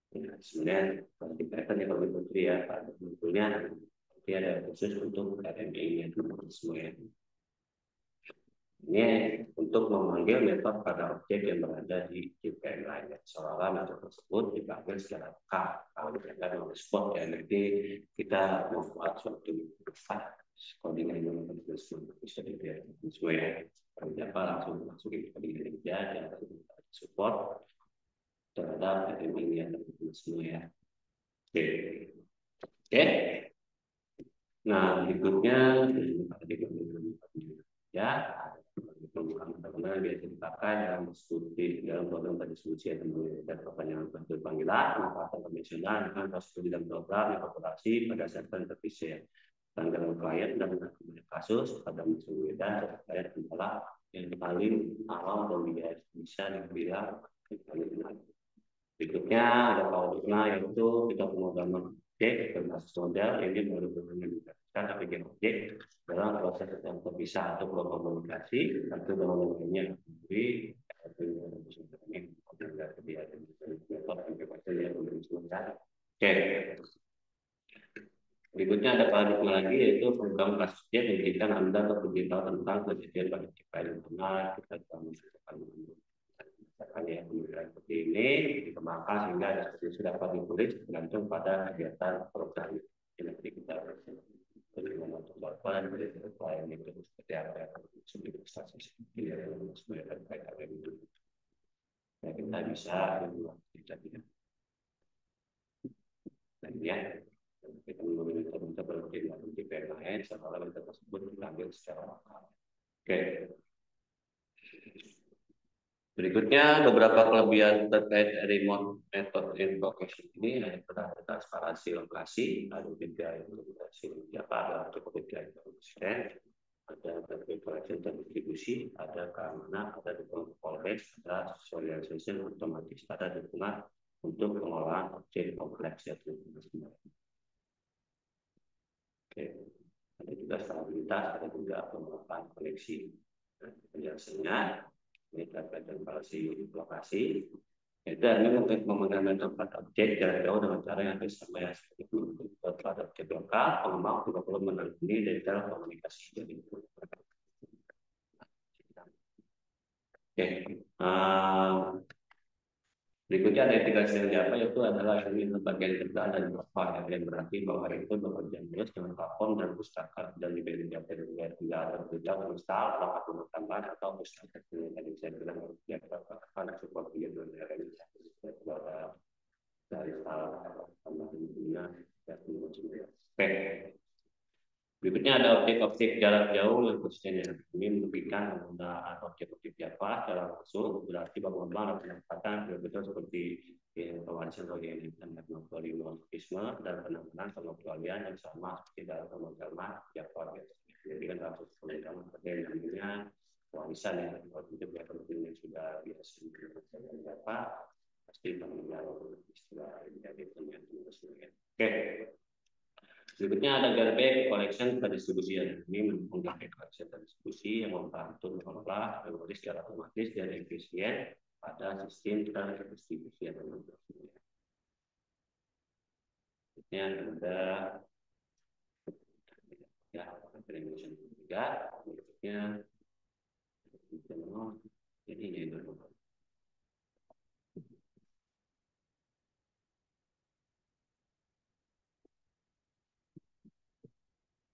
Kemudian kalau di pattern yang lebih putri ya, modulnya nanti ada khusus untuk RMI itu semua ya. Ini untuk memanggil metode pada objek yang berada di JPM lain. Seolah metode tersebut dipanggil secara lokal. Kalau kita mau spot ya, nanti kita membuat suatu coding yang menggunakan bisa dilihat semua ya. Kalau apa langsung masukin ke coding aja dan support terhadap ini yang semua ya. Oke. Oke. Nah berikutnya ya. Teman-teman biasa dipakai dalam diskusi dalam program berdiskusi dan pertanyaan panggilan manfaat konvensional dengan prosedur dalam program yang operasi berdasarkan terpisah tanggal klien dan kasus pada musuh dan terkait kendala yang paling awal dan bisa dibilang berikutnya ada produknya yaitu kita pemrograman objek berbasis model ini baru menggunakan APG objek dalam proses yang terpisah atau komunikasi atau dalam lainnya jadi oke. Berikutnya ada paradigma lagi yaitu program kasus objek yang dijadikan Anda untuk beritahu tentang kejadian pada KPI internal kita telah menceritakan yang seperti ini dikembangkan sehingga ada seperti dapat ditulis tergantung pada kegiatan program yang nanti kita bagaimana untuk melakukan klien itu seperti apa seperti status semua terkait itu ya kita bisa kita tidak dan ya kita meminta berpikir di PLN setelah kita tersebut diambil secara lokal. Oke. Berikutnya beberapa kelebihan terkait remote method invocation ini adalah transparansi lokasi, ada tiga lokasi Jakarta, ada tiga konsisten, ada configuration dan distribusi, ada keamanan, ada dukungan fallback, ada socialization otomatis, ada dukungan untuk pengolahan objek kompleks ya. Oke, ada juga stabilitas, ada juga pengembangan koneksi, penjelasannya. Ini terkait dengan lokasi. Dan untuk memegang tempat objek jarak jauh dengan cara yang sama ya seperti itu. Pada objek lokal, pengembang juga perlu meneliti dari cara komunikasi. Jadi oke. Berikutnya ada integrasi yang Java yaitu adalah ini bagian kerjaan dan profil yang berarti bahwa itu bekerja terus dengan platform dan pustaka dan di bagian Java juga tidak bekerja install apakah tambahan atau pustaka yang tadi saya bilang ya pada support video dari dari salah tambahan dunia Oke. Berikutnya ada objek-objek jarak jauh yang konsisten. Ini menunjukkan penggunaan objek-objek Java secara langsung, berarti mengembang dan penempatan betul seperti kawasan bagian dan polimorfisme dan penempatan pengecualian yang sama seperti dalam pemrograman Java. Jadi kan kasus pemrograman seperti namanya warisan yang yang sudah biasa digunakan Java pasti mengenal istilah jadi terus. Oke. Berikutnya ada Garbage Collection dan Distribusi. Ini mendukung Garbage Collection dan Distribusi yang membantu mengelola memori secara otomatis dan efisien pada sistem terdistribusi yang berikutnya ada ya Generation 3 berikutnya ini dulu.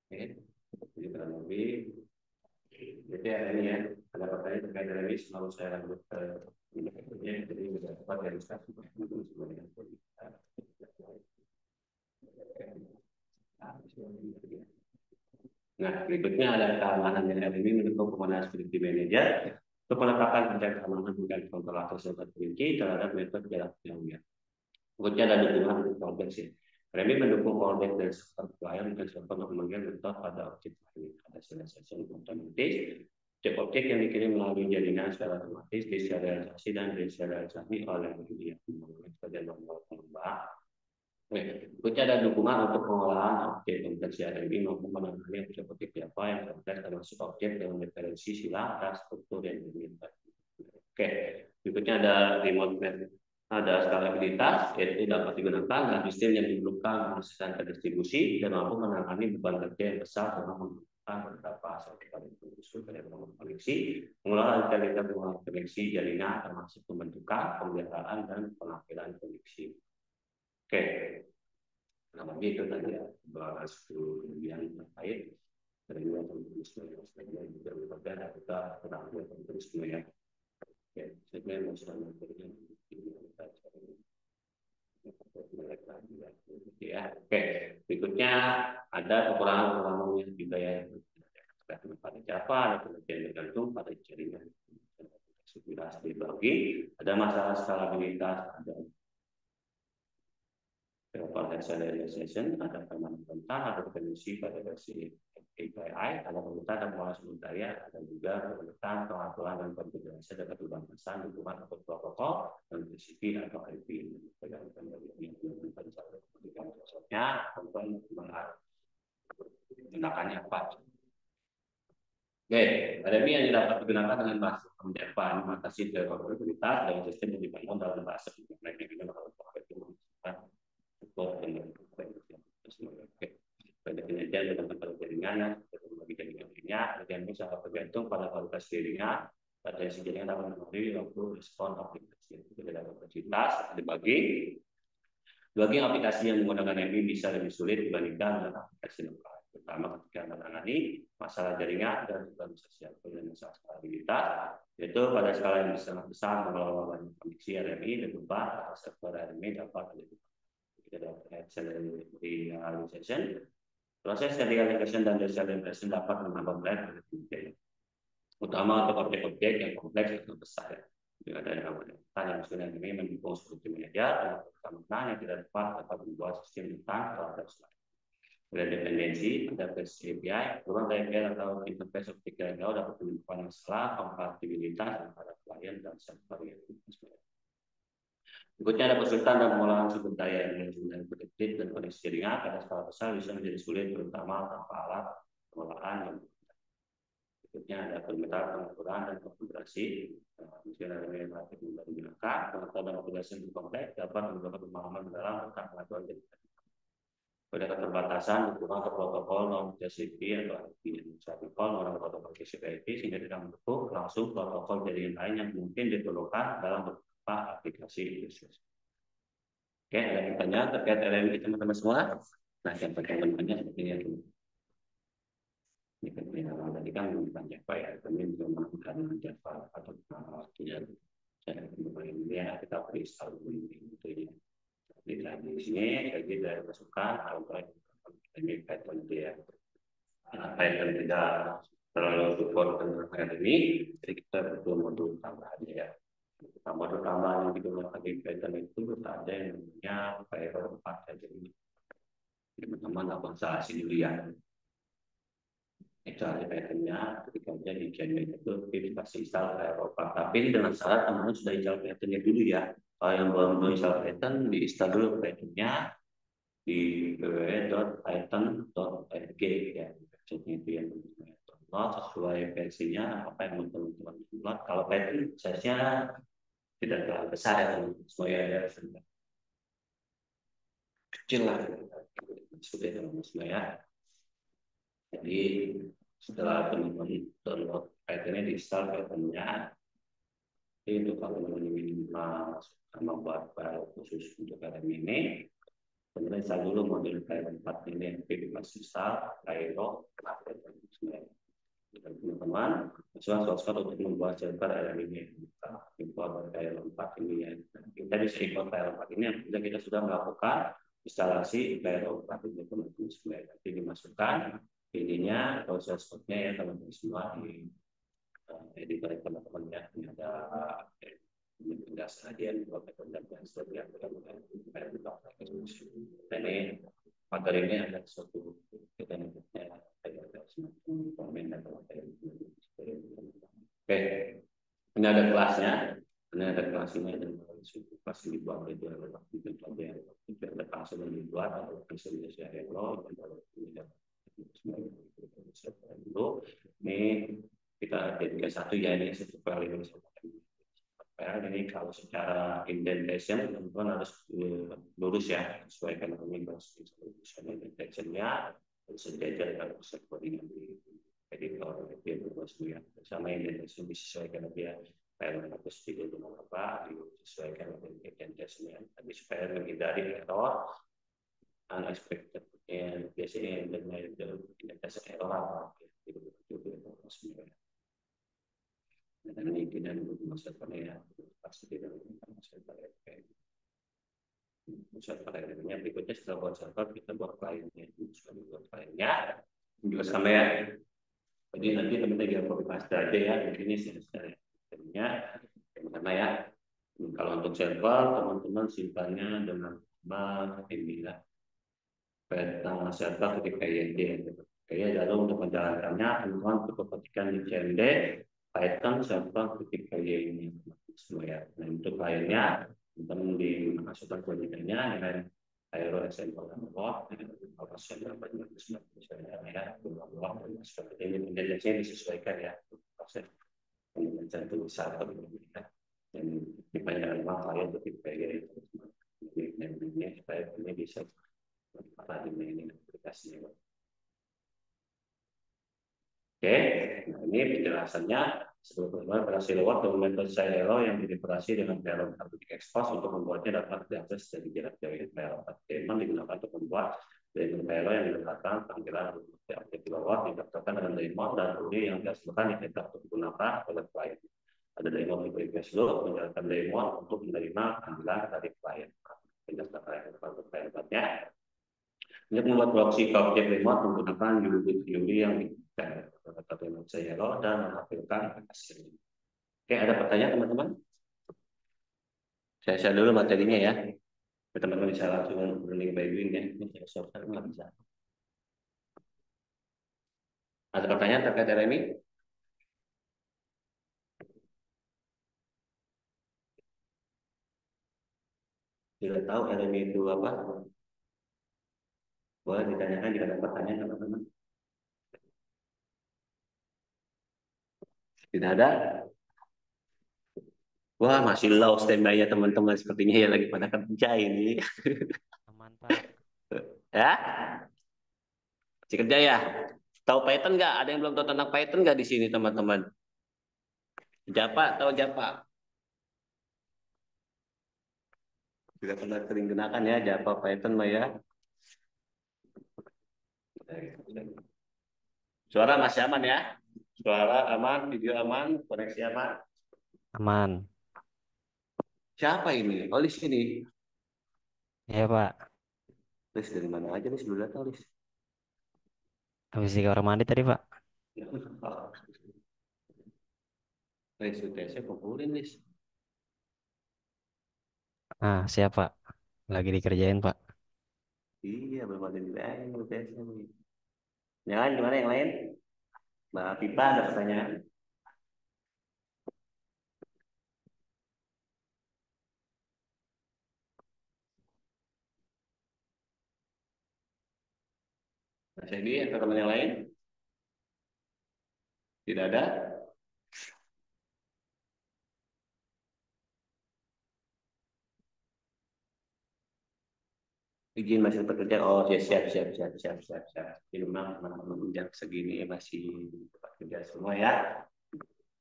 Oke, jadi kurang lebih jadi ini ya, ada pertanyaan terkait dengan ini selalu saya lanjut ke ini, jadi bisa dapat dari status Nah, berikutnya ada keamanan yang ini mendukung penggunaan security manager untuk meletakkan tingkat keamanan dan kontrol akses tertinggi terhadap metode jarak jauh ya. Berikutnya ada dukungan untuk callback sih. Remi mendukung callback dari server klien dan server untuk memanggil metode pada objek lain. Ada serialisasi otomatis. Objek-objek yang dikirim melalui jaringan secara otomatis diserialisasi dan diserialisasi oleh media dan nomor pengembang. Berikutnya ada dukungan untuk pengolahan objek kompleks CRMI maupun penanganan objek-objek Java yang kompleks termasuk objek dengan referensi sila dan struktur yang diminta. Oke, berikutnya ada remote map. Ada skalabilitas, yaitu dapat digunakan dalam sistem yang diperlukan menghasilkan terdistribusi dan mampu menangani beban kerja yang besar dalam menggunakan beberapa aspek koneksi, mengelola integritas koneksi jaringan termasuk pembentukan, pemeliharaan dan pengambilan koneksi. Oke, nah begitu tadi ya bahas kemudian terkait dengan yang juga berbeda kita pernah terus ya. Oke, saya mau ya. Oke, berikutnya ada kekurangan yang juga ya pada Java ada pengertian tergantung pada jaringan. Sudah dibagi, ada masalah skalabilitas, ada Potential realization, ada keamanan rentan, ada dependensi pada versi API, ada pengurutan dan pengelolaan sumber daya, ada juga pengurutan, pengaturan dan konfigurasi dapat berbatasan dukungan atau protokol dan TCP atau IP. Tergantung dari maksudnya, konten gunakannya apa? Oke, RMI yang dapat digunakan dengan bahasa Java mengatasi interoperabilitas dengan sistem yang dibangun dalam bahasa mereka ini penelitian dengan metode jaringan, teknologi jaringan minyak, dan sangat tergantung pada kualitas jaringan, potensi jaringan dapat memenuhi waktu respon aplikasi. Jadi ada kapasitas dibagi aplikasi yang menggunakan MI bisa lebih sulit dibandingkan dengan aplikasi lokal, terutama ketika menangani masalah jaringan dan juga bisa siap dengan masalah stabilitas, yaitu pada skala yang sangat besar mengelola banyak koneksi RMI dan beban server RMI dapat serialization. Proses serialization dan deserialization dapat menambah berat utama untuk objek-objek yang kompleks atau besar. Jika ada yang sudah ini mendukung struktur media dan keamanan yang tidak dapat membuat sistem tentang terhadap selain. Ada dependensi, ada versi API, ruang API atau interface objek yang jauh dapat menimbulkan masalah kompatibilitas antara klien dan server yang berikutnya ada kesulitan dan pengolahan sumber daya yang prediktif dan koneksi jaringan pada skala besar bisa menjadi sulit terutama tanpa alat pengolahan yang berikutnya ada permintaan pengukuran dan konfigurasi misalnya ada yang relatif mudah digunakan pengetahuan dan konfigurasi yang kompleks dapat membuat pemahaman dalam tentang pengetahuan jaringan pada keterbatasan dukungan ke protokol non TCP atau IP non protokol TCP IP sehingga tidak mendukung langsung protokol jaringan lain yang mungkin diperlukan dalam aplikasi khusus. Oke, ada pertanyaan terkait RMI teman-teman semua? Nah, yang pertanyaannya seperti ini. Ini tadi kan bukan Java ya, kami juga menggunakan Java atau tidak. Saya kembali ya kita beri selalu ini. Di sini jadi dari masukan atau ini Python dia. Python tidak terlalu support dengan ini, jadi kita butuh modul tambahannya ya. Nah, modul tambahan yang digunakan di Python itu ada yang namanya Python 4 ya. Jadi teman-teman apa salah sih dulu ya. Itu ada Pythonnya, ketika aja di Gmail itu dikasih install Python 4. Tapi dengan syarat teman-teman sudah install Pythonnya dulu ya. Kalau yang belum install Python, diinstal dulu Pythonnya di www.python.org ya. Maksudnya itu yang download sesuai versinya apa yang teman-teman download. Kalau Python size-nya tidak terlalu besar ya teman-teman. Semuanya ya kecil lah. Sudah teman-teman ya. Jadi setelah teman-teman download Python-nya diinstal Python-nya, itu kalau teman-teman membuat file khusus untuk Python ini, kemudian install dulu modul Python 4 ini yang dikasih install Python teman-teman soal untuk membuat server ini import Python 4 ini ya. Kita bisa import Python 4 ini apabila kita sudah melakukan instalasi Python 4 ini teman-teman semua. Nanti dimasukkan ininya proses code-nya ya teman-teman semua di editor teman-teman ya. Ini ada penjelasan dan seterusnya. Ini materi ini ada suatu kita namanya komen atau oke, ini ada kelasnya, dan kelas dibuat itu adalah ada kelas yang dibuat atau presentasi hello ini kita jadikan satu ya ini satu kali ini kalau secara indentation teman-teman harus lurus ya sesuaikan dengan indentationnya sejajar dengan coding di editor dia berubah ya sama indentation disesuaikan dia file harus tidak dengan apa disesuaikan dengan indentationnya tapi supaya menghindari error unexpected and biasanya indentation error apa itu semuanya. Dan ini tidak masa ya pasti tidak masa servernya berikutnya setelah buat server kita buat kliennya buat kliennya juga sama ya jadi nanti teman-teman dia copy paste aja ya begini sistemnya karena ya kalau untuk server teman-teman simpannya dengan nama inilah peta server ketika IND lalu untuk menjalankannya teman-teman cukup ketikkan di cmd Python server ketika ini semua ya. Nah untuk kliennya teman dimasukkan koordinatnya dengan aero example nomor apa saja banyak misalnya ya seperti ini indeksnya disesuaikan ya proses penelitian itu besar dan dipanjangkan klien ketika ini ini supaya ini bisa ini aplikasinya. Oke, nah ini penjelasannya sebelumnya operasi lewat dokumen saya hello yang dioperasi dengan file public expose untuk membuatnya dapat diakses dari jarak jauh ini file teman digunakan untuk membuat dari hello yang digunakan panggilan objek lewat didaftarkan dengan daemon dan ini yang dihasilkan dicetak untuk digunakan oleh klien. Ada daemon tipe request load menjalankan daemon untuk menerima panggilan dari klien. Pendaftaran untuk file-nya. Untuk membuat proxy ke objek remote menggunakan URI yang atau saya hello dan menampilkan hasilnya. Oke, ada pertanyaan teman-teman? Saya share dulu materinya ya. Teman-teman bisa langsung learning by doing ya. Ini saya share nggak bisa. Ada pertanyaan terkait RMI? Tidak tahu RMI itu apa? Boleh ditanyakan jika ada pertanyaan teman-teman. Tidak ada? Wah, masih low standby-nya teman-teman. Sepertinya ya lagi pada kerja ini. Aman, Pak. Ya? Masih kerja ya? Tahu Python nggak? Ada yang belum tahu tentang Python nggak di sini teman-teman? Java, tahu Java? Sudah pernah sering gunakan ya Java, Python, mah ya. Suara masih aman ya? Suara aman, video aman, koneksi aman. Aman. Siapa ini? Oh di sini. Ya Pak, Lis dari mana aja Lis? Dulu datang Lis. habis di kamar mandi tadi Pak. Lis UTS kumpulin Lis. Ah siap Pak, lagi dikerjain Pak. Iya belum ada nilai UTS nih. Yang lain gimana yang lain? Mbak Pipa ada pertanyaan? Mas Edi atau teman yang lain? Tidak ada? Izin masih bekerja. Oh ya siap. Jadi memang teman-teman jam segini masih tempat kerja semua ya.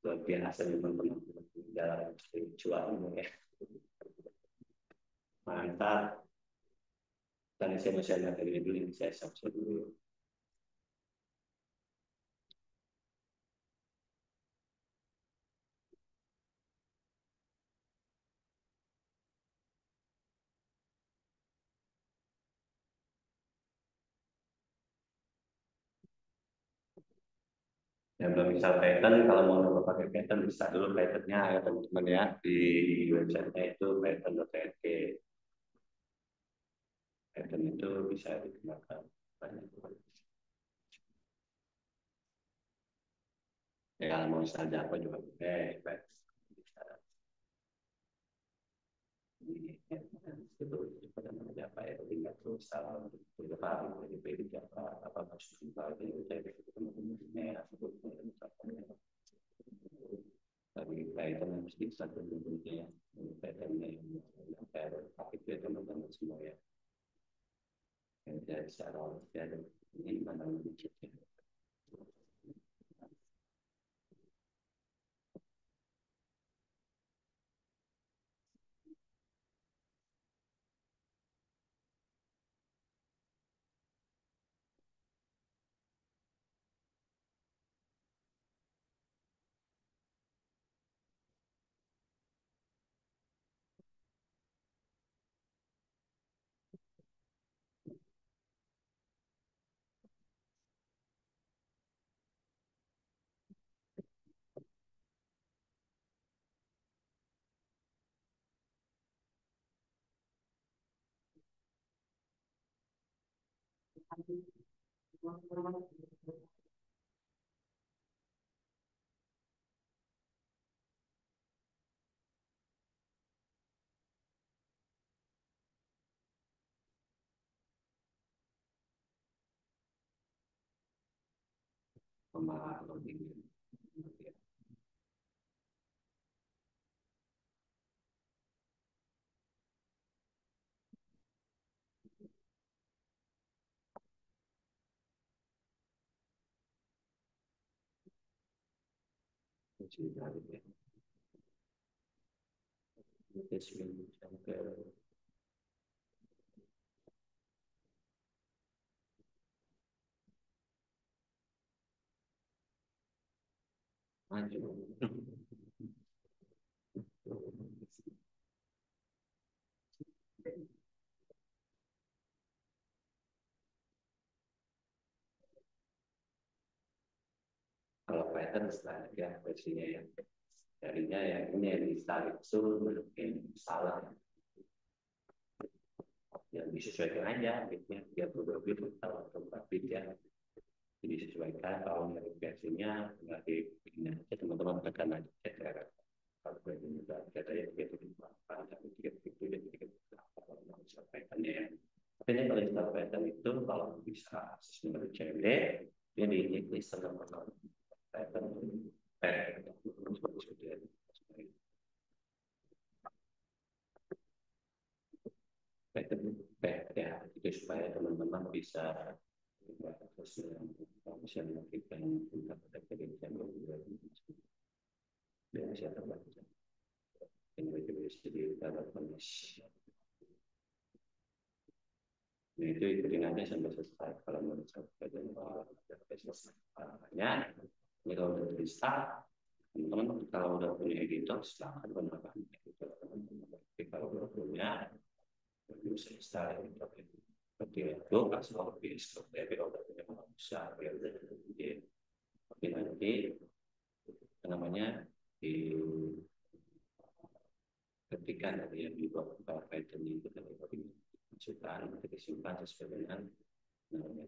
Luar biasa teman-teman dalam spiritual ini ya. Mantap. Tadi saya masih ada dari dulu yang saya subscribe dulu. Yang belum bisa Python, kalau mau nyoba pakai Python bisa dulu Pythonnya ya teman-teman ya di websitenya itu python.org. Python itu bisa digunakan banyak. Ya kalau mau install Java juga boleh. Bisa. Itu pada Java ya tinggal terus install Java di Java apa harus install di teman-teman ya. Tapi Python harus bisa tentunya Python yang pakai itu teman-teman semua ya. Yang dari secara ada ini mana ceknya. Pemahaman ini. Kalau Python setelah ya versinya ya darinya ya ini yang install itu mungkin salah yang disesuaikan aja gitu ya 32 bit atau 4 bit ya jadi disesuaikan kalau dari versinya nggak dibikin aja teman-teman tekan aja cara kalau ini udah ada yang gitu tapi itu jadi kalau disampaikannya ya tapi ini kalau install Python itu kalau bisa akses nomor CD dia di list sama Python ya itu supaya teman-teman bisa bisa melakukan tingkat bisa bisa terbaca yang bisa diterapkan. Nah, itu ikutin aja sampai selesai. Kalau mau sampai selesai, ya. Ini kalau udah bisa, teman-teman kalau udah punya editor, silahkan gunakan editor. Tapi kalau udah punya, bisa install seperti itu asal seperti itu memang besar ya udah tapi nanti namanya di ketika nanti yang dibuat Python itu nanti masukkan nanti disimpan sesuai dengan namanya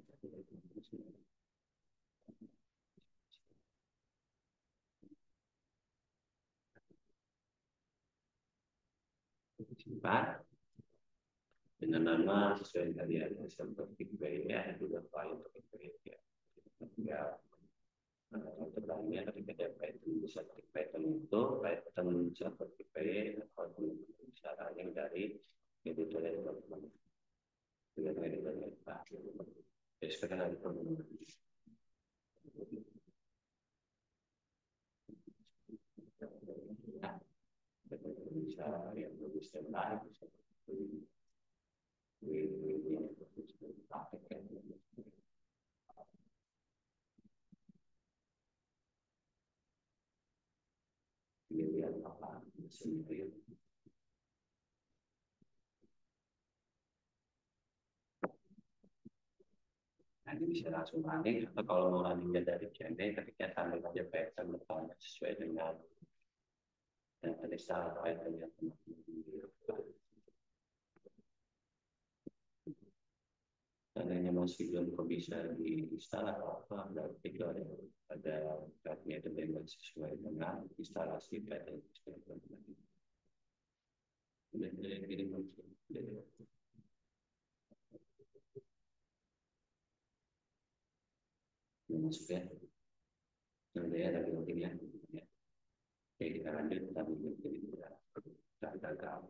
disimpan dengan nama sesuai kalian seperti ya juga file ya ya terangnya ketika ada Python bisa ketik Python itu Python seperti P atau cara yang dari itu dari teman-teman dari Pak ya sekarang ada teman bisa yang lebih standar pilihan apa sendiri nanti bisa langsung running atau kalau mau runningnya dari CMD ketika sambil aja Python depannya sesuai dengan yang tadi salah Python yang seandainya masih belum bisa diinstal atau apa berarti ada guide-nya itu memang sesuai dengan instalasi Python masuk ya nanti ada login ya oke kita lanjut tadi jadi kita gagal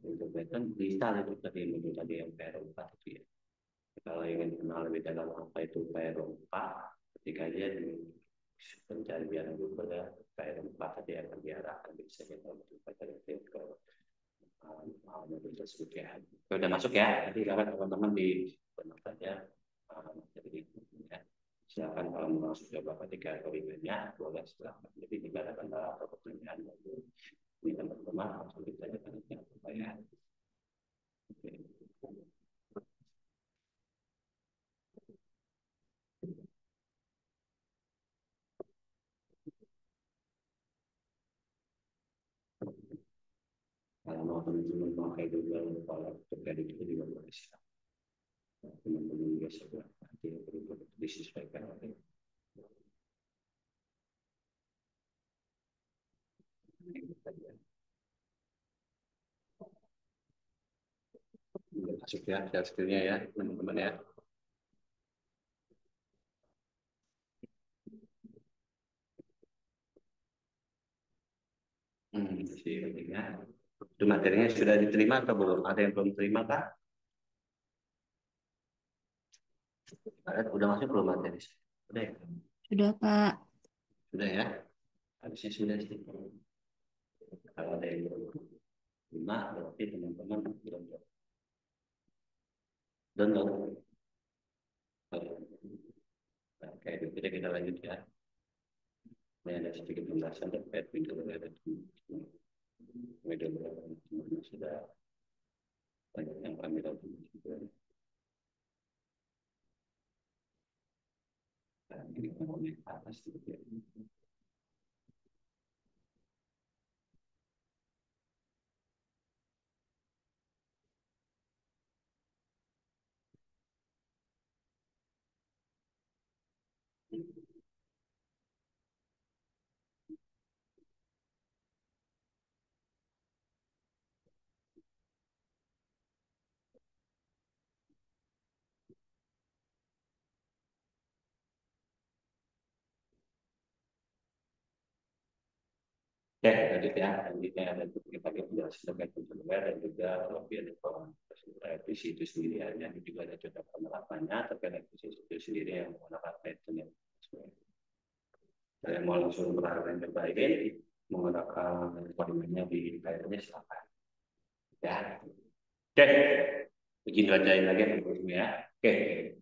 itu Python diinstal itu tadi menu tadi yang PR4 itu ya kalau ingin kenal lebih dalam apa itu PR4 ketika aja di pencarian Google ya PR4 tadi akan diarahkan bisa kita baca ke modul tersebut ya. Udah masuk ya, nanti silakan teman-teman di penuh saja. Jadi ya, silakan kalau mau masuk coba ketika kalimatnya boleh silakan. Jadi jika ada kendala atau pertanyaan ini teman-teman langsung kita akan ya. Oke. Kalau mau teman-teman pakai Google kalau terkait itu juga boleh silakan. Teman-teman biasa nanti berikut disesuaikan oleh masuk ya share screen-nya ya teman-teman ya. Itu materinya sudah diterima atau belum? Ada yang belum terima kan? Udah masuk belum materi? Udah ya? Sudah, Pak. Sudah ya? Harusnya sudah sih. Kalau ada yang belum terima, berarti teman-teman belum download. Oke, kita lanjut ya. Ini ada sedikit pembahasan terkait pintu ada sudah banyak yang kami lakukan juga. Ini ngomongnya ke atas juga. Ya, selanjutnya ada kita penjelasan terkait firmware dan juga kelebihan revisi itu sendiri. Dan juga ada contoh penerapannya terkait revisi itu sendiri yang menggunakan Python yang saya mau langsung berharap yang terbaik menggunakan kalimatnya di Python-nya silakan. Ya, oke. Begini bacain lagi ya. Oke,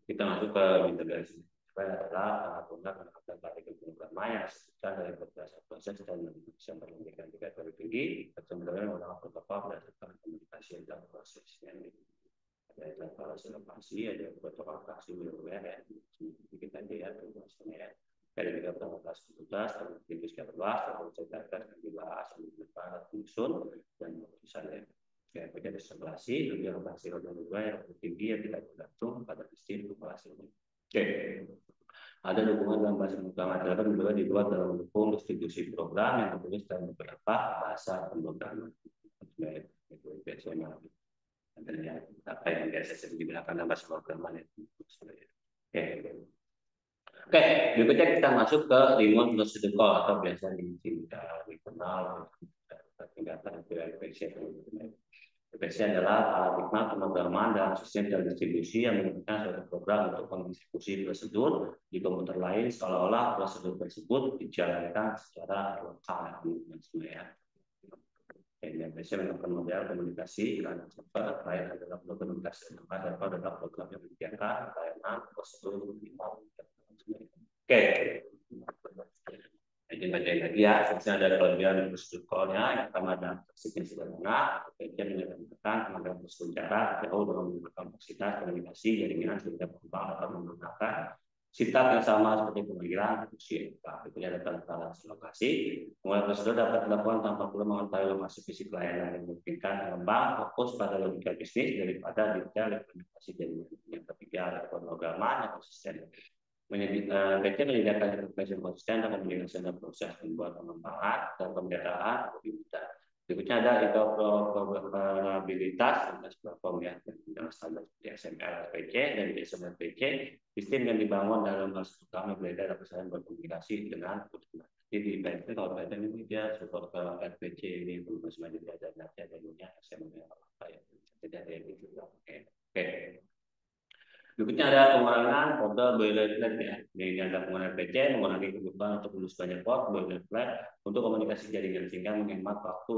kita masuk ke integrasi. adalah pengguna penerapan paradigma programa yang disebutkan dari beberapa proses dan bisa meningkatkan tingkat tinggi, kecenderungan menggunakan protokol berdasarkan komunikasi dalam prosesnya. Ada evaluasi inovasi, ada protokol aksi middleware ya, sedikit aja ya maksudnya ya. Dari 13 terus ke luas, terus cetakkan dibahas, dibahas, disusun dan misalnya kayak menjadi simulasi, lebih hasil roda dua yang tinggi yang tidak bergantung pada sistem populasi. Oke. Ada dukungan dalam bahasa pemrograman juga dibuat dalam mendukung distribusi program yang tertulis dalam beberapa bahasa pemrograman. Itu biasanya apa yang biasa digunakan dalam bahasa pemrograman itu. Oke, berikutnya kita masuk ke remote procedure call atau biasa dikenal tingkatan PLPC. PLPC adalah paradigma pemrograman dalam sistem dan distribusi yang menggunakan suatu program untuk mengeksekusi prosedur di komputer lain seolah-olah prosedur tersebut dijalankan secara lokal. PLPC merupakan model komunikasi dengan server. Lain adalah komunikasi dengan server adalah program yang menyediakan layanan prosedur di Oke, ini bagian lagi ya. Sebenarnya ada kelebihan prosedur call-nya. Yang pertama ada prinsipnya sederhana. Dia menyebutkan pengambilan prosedur jarak jauh dengan menggunakan kompleksitas komunikasi jaringan sehingga penumpang dapat menggunakan sitap yang sama seperti pemanggilan fungsi. Berikutnya ada tata lokasi. Pengulangan prosedur dapat dilakukan tanpa perlu mengetahui lokasi fisik layanan yang memungkinkan pengembang fokus pada logika bisnis daripada detail komunikasi jaringan. Yang ketiga ada pemrograman yang konsisten. PC menyediakan informasi konsisten dan menjelaskan proses membuat pengembangan dan pemeliharaan lebih mudah. Berikutnya ada interoperabilitas dengan platform yang standar seperti XML PC dan XML PC. Sistem yang dibangun dalam bahasa utama berbeda dan bisa berkomunikasi dengan jadi di PC kalau PC ini dia support ke RPC ini belum semua ada nanti ada XML apa ya tidak ada yang itu. Oke. Berikutnya ada pengurangan kode boilerplate ya. Ini ada pengurangan PC, mengurangi kebutuhan untuk menulis banyak port boilerplate untuk komunikasi jaringan sehingga menghemat waktu.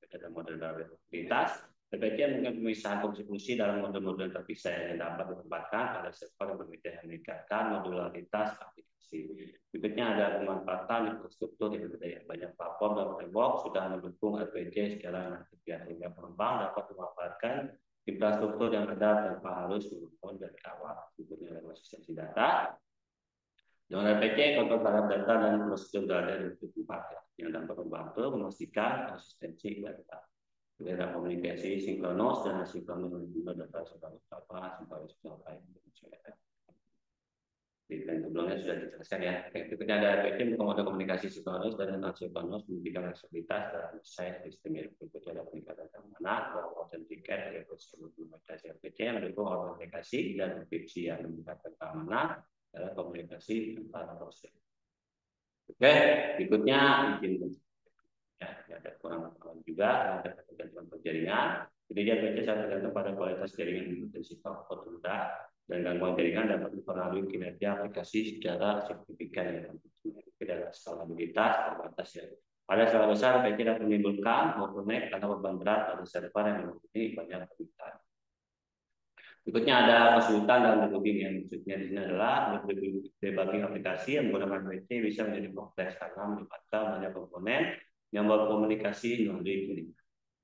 Ada modularitas. PC mungkin pemisahan fungsi-fungsi dalam modul-modul terpisah yang dapat ditempatkan pada server yang berbeda yang meningkatkan modularitas aplikasi. Berikutnya ada pemanfaatan infrastruktur yang berbeda ya. Banyak platform dan framework sudah mendukung RPG secara natif sehingga pengembang dapat memanfaatkan infrastruktur yang ada tanpa harus membangun dari awal. Berikutnya ada konsistensi data. Dengan RPG, kontrol terhadap data dan prosedur data dari tempat yang dapat membantu memastikan konsistensi data. Ada komunikasi sinkronus dan asinkronus dengan data sinkronus apa. Di sebelumnya sudah dijelaskan ya. Berikutnya ada RPG menggunakan komunikasi sinkronus dan asinkronus memberikan fleksibilitas dalam desain sistem yang berikutnya ada peningkatan keamanan, autentiket, komunikasi RPG yang mendukung autentikasi dan enkripsi yang meningkatkan keamanan dalam komunikasi antar proses. Oke, berikutnya izin ya, ada kurang juga ada ketergantungan jaringan. Jadi RPG sangat tergantung pada kualitas jaringan dan sifat rendah dan gangguan jaringan dapat mempengaruhi kinerja aplikasi secara signifikan ya. Tidak skalabilitas terbatas ya. Pada skala besar, PC dapat menimbulkan bottleneck atau beban berat pada server yang memiliki banyak permintaan. Berikutnya ada kesulitan dalam debugging yang maksudnya di sini adalah debugging aplikasi yang menggunakan PC bisa menjadi kompleks karena melibatkan banyak komponen yang berkomunikasi melalui jaringan.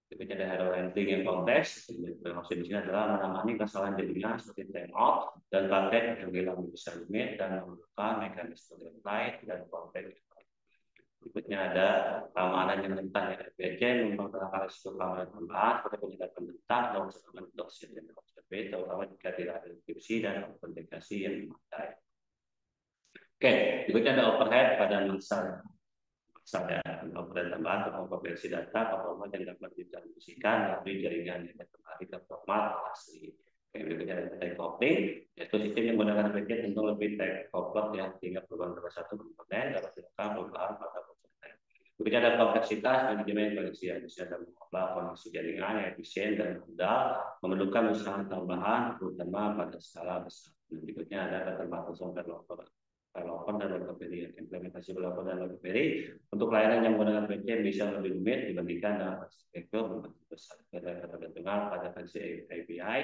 Berikutnya ada error handling yang kompleks. Maksud di sini adalah menangani kesalahan jaringan seperti timeout dan paket yang hilang besar limit dan memerlukan mekanisme lain dan konflik. Berikutnya ada keamanan yang rentan ya. RPG memperkenalkan risiko keamanan tambahan seperti penyadapan rentan dan serangan doxing dan OSP, terutama jika tidak ada enkripsi dan autentikasi yang memadai. Oke, berikutnya ada overhead pada masa ada overhead tambahan atau konversi data performa yang dapat ditransmisikan melalui jaringan yang kembali ke format asli. Berikutnya ada type coupling, yaitu sistem yang menggunakan RPG tentu lebih type coupled ya, sehingga perubahan pada satu komponen dapat dilakukan perubahan pada komponen. Berikutnya ada kompleksitas manajemen koneksi yang bisa mengolah koneksi jaringan yang efisien dan mudah, memerlukan usaha tambahan terutama pada skala besar. Berikutnya ada keterbatasan developer dan recovery. Implementasi developer dan recovery untuk layanan yang menggunakan PC bisa lebih rumit dibandingkan dengan arsitektur besar. Ada ketergantungan pada versi API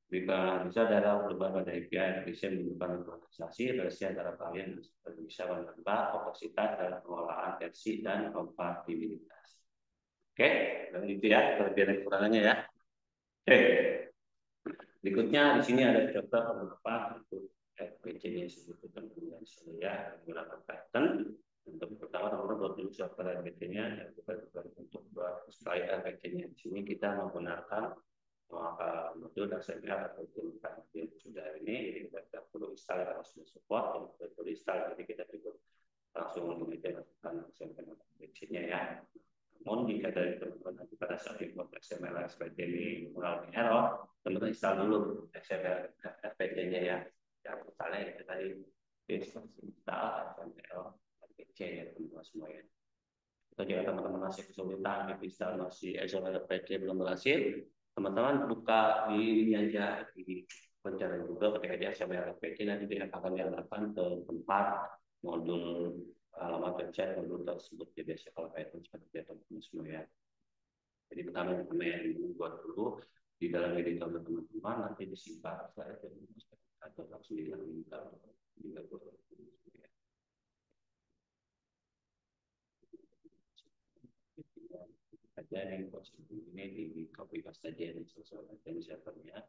Bisa dalam berbagai pada API bisa menyebabkan organisasi relasi antara kalian bisa menambah kompleksitas dalam pengolahan versi dan kompatibilitas. Oke, dan itu ya kelebihan dan kekurangannya ya. Oke, berikutnya di sini ada contoh beberapa untuk FPC-nya sebutkan kemudian saya menggunakan pattern. Untuk pertama teman-teman buat dulu software FPC-nya dan untuk sekali FPC-nya di sini kita menggunakan modul XML atau yang sudah ini jadi kita perlu install langsung support dan kita perlu install jadi kita cukup langsung mengerjakan XML FPC-nya ya. Namun jika dari teman-teman nanti pada saat import XML FPC ini mengalami error, teman-teman install dulu XML FPC-nya ya. Ya misalnya ya tadi install XML FPC ya teman-teman semuanya. Atau jika teman-teman masih kesulitan install masih XML FPC belum berhasil, teman-teman buka di ini aja di pencarian Google ketika dia XML FPC nanti dia akan diarahkan ke tempat modul alamat website modul tersebut ya biasa kalau Python seperti itu semua ya. Jadi pertama yang dibuat dulu di dalam editor teman-teman nanti disimpan saya atau langsung dilakukan juga buat aja yang ini di copy paste saja di sesuai dengan servernya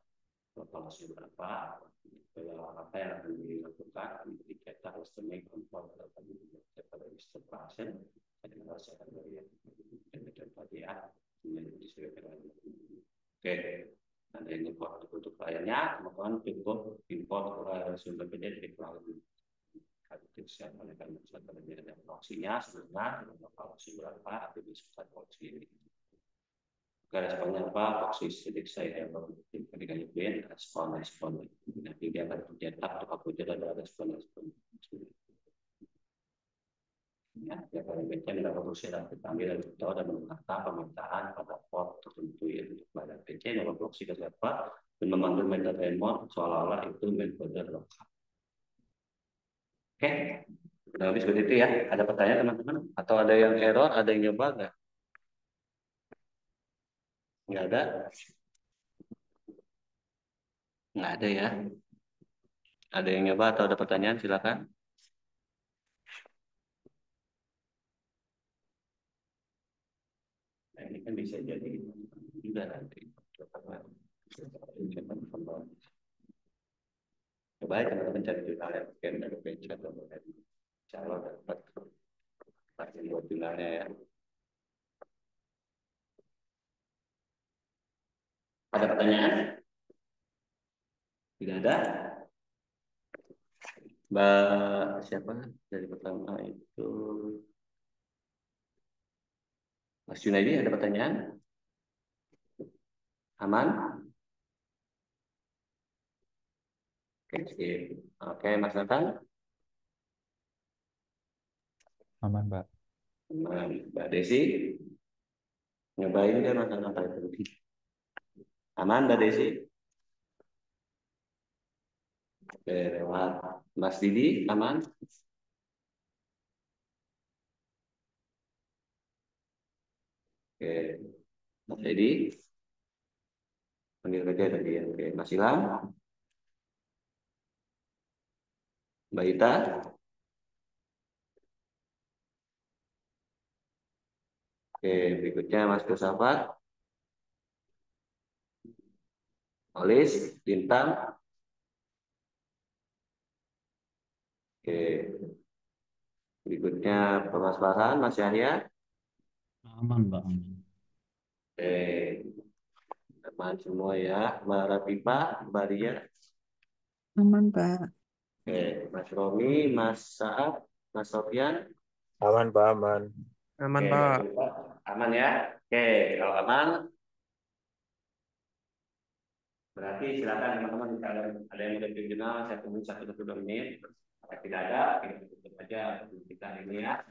lokasi berapa apa yang akan dilakukan dicetak customized control atau server instruction dan merasakan dari yang contoh ya menjadi disesuaikan. Oke, ada yang import untuk kliennya teman-teman cukup import sumber beda dari cloud. Siapa yang akan mencatat ada proksinya sebenarnya proksi berapa atau disebut proksi ini. Responnya apa? Proksi sidik saya ketika nyebut respon. Nanti dia akan mencetak atau aku ada respon. Ya, kalau baca dalam proses dan dipanggil dan tahu dan mengatakan permintaan pada port tertentu yang pada PC dalam proksi ke server dan memanggil metode remote seolah-olah itu metode lokal. Oke, kurang lebih seperti itu ya. Ada pertanyaan teman-teman? Atau ada yang error? Ada yang nyoba nggak? Nggak ada? Nggak ada ya. Ada yang nyoba atau ada pertanyaan? Silakan. Nah, ini kan bisa jadi juga nanti. Coba aja teman-teman cari tutorial mungkin ada page atau calon dapat lagi buat jurnalnya ya. Ada pertanyaan? Tidak ada? Mbak siapa dari pertama itu? Mas Junaidi ada pertanyaan? Aman? Oke, oke Mas Nathan? Aman, Pak. Aman. Mbak Desi? Nyobain kan Mas Nathan tadi? Aman Mbak Desi? Oke, lewat Mas Didi, aman? Oke, Mas Didi? Panggil kerja tadi ya. Oke, Mas Ilham? Mbak Ita? Oke, berikutnya Mas Filsafat? Olis, Bintang? Oke, berikutnya Mas Farhan, Mas Yahya? Aman, Mbak. Oke, aman semua ya. Mbak Rafifa, Mbak Ria? Aman, Pak. Oke, Mas Romi, Mas Saad, Mas Sofyan? Aman, Pak, aman. Aman, Oke, Pak. aman ya. Oke, kalau aman, berarti silakan teman-teman kalau ada yang mau jurnal, saya tunggu 1-2 menit. Kalau tidak ada, kita tutup aja kita ini ya.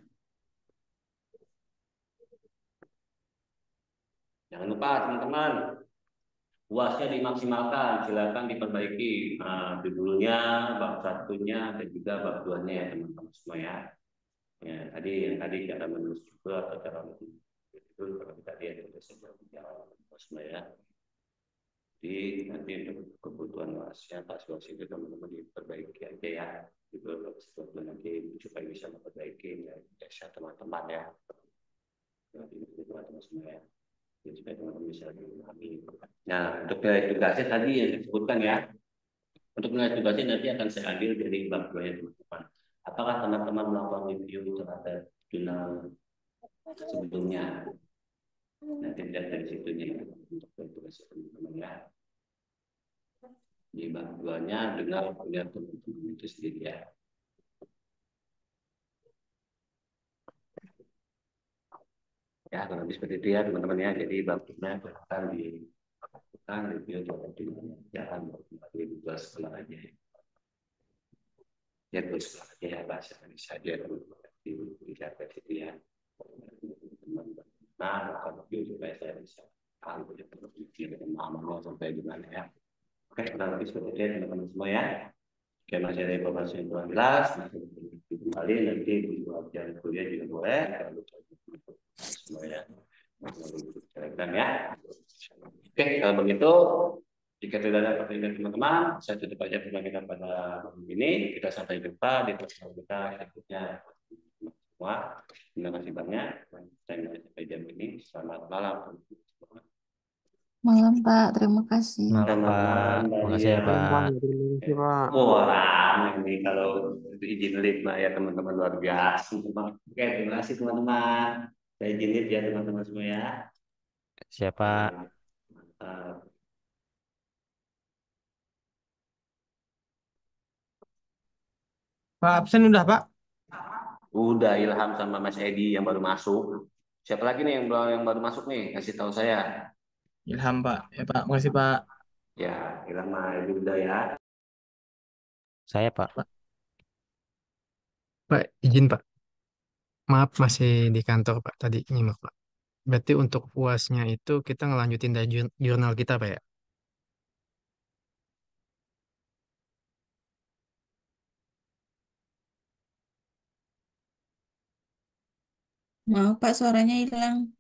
Jangan lupa teman-teman, UASnya dimaksimalkan, silakan diperbaiki judulnya, bab satunya dan juga bab 2-nya ya teman-teman semua ya. Ya, tadi cara menulis judul atau cara menulis judul kalau tadi ada semua ya. Jadi nanti untuk kebutuhan luasnya pas luas itu teman-teman diperbaiki aja ya. Itu sesuatu nanti supaya bisa memperbaiki ya, biasa teman-teman ya. Nanti teman-teman semua ya. Jadi supaya teman-teman bisa memahami. Nah, untuk nilai tugasnya tadi yang disebutkan ya. Untuk nilai tugasnya nanti akan saya ambil dari bab 2 ya teman-teman. Apakah teman-teman melakukan review terhadap jurnal sebelumnya? Nanti dilihat dari situnya untuk tugas teman-teman ya. Di bab 2-nya dengan melihat teman-teman itu sendiri ya. Ya, kurang lebih seperti itu ya teman-teman ya. Jadi bab 2 akan dilakukan review terhadap jurnalnya. Jangan kembali tugas sekolah aja ya. Ya tugas sekolah aja ya bahasa Indonesia aja teman-teman. Dilihat dari situ ya. Nah, akan review supaya saya bisa tahu ya berpikir dan pemahamannya sampai gimana ya. Oke, kurang lebih seperti itu ya teman-teman semua ya. Oke, masih ada informasi yang kurang jelas, masih kembali nanti di pelajaran kuliah juga boleh. Semua ya. Telegram ya. Oke, kalau begitu jika tidak ada pertanyaan teman-teman, saya tutup aja pertanyaan pada ini. Kita sampai jumpa di pertemuan kita berikutnya. Semua, terima kasih banyak. Saya sampai jam ini. Selamat malam. Malam, Pak. Terima kasih. Malam, Selamat Pak. malam, Makasih ya, Dahlia. Pak. Terima kasih, Pak. Wah, ini kalau izin lift mah ya teman-teman luar biasa. Oke, terima kasih teman-teman. Saya izin lift ya teman-teman semua ya. Siapa? Mantap. Pak absen udah, Pak. Udah Ilham sama Mas Edi yang baru masuk. Siapa lagi nih yang baru masuk nih? Kasih tahu saya. Ilham, Pak. Ya, Pak. Makasih, Pak. Ya, Ilham mah Edi udah ya. Saya, Pak. Pak, izin Pak. Maaf masih di kantor Pak tadi nyimak Pak. Berarti untuk UASnya itu kita ngelanjutin dari jurnal kita Pak ya? Maaf, Pak. Suaranya hilang.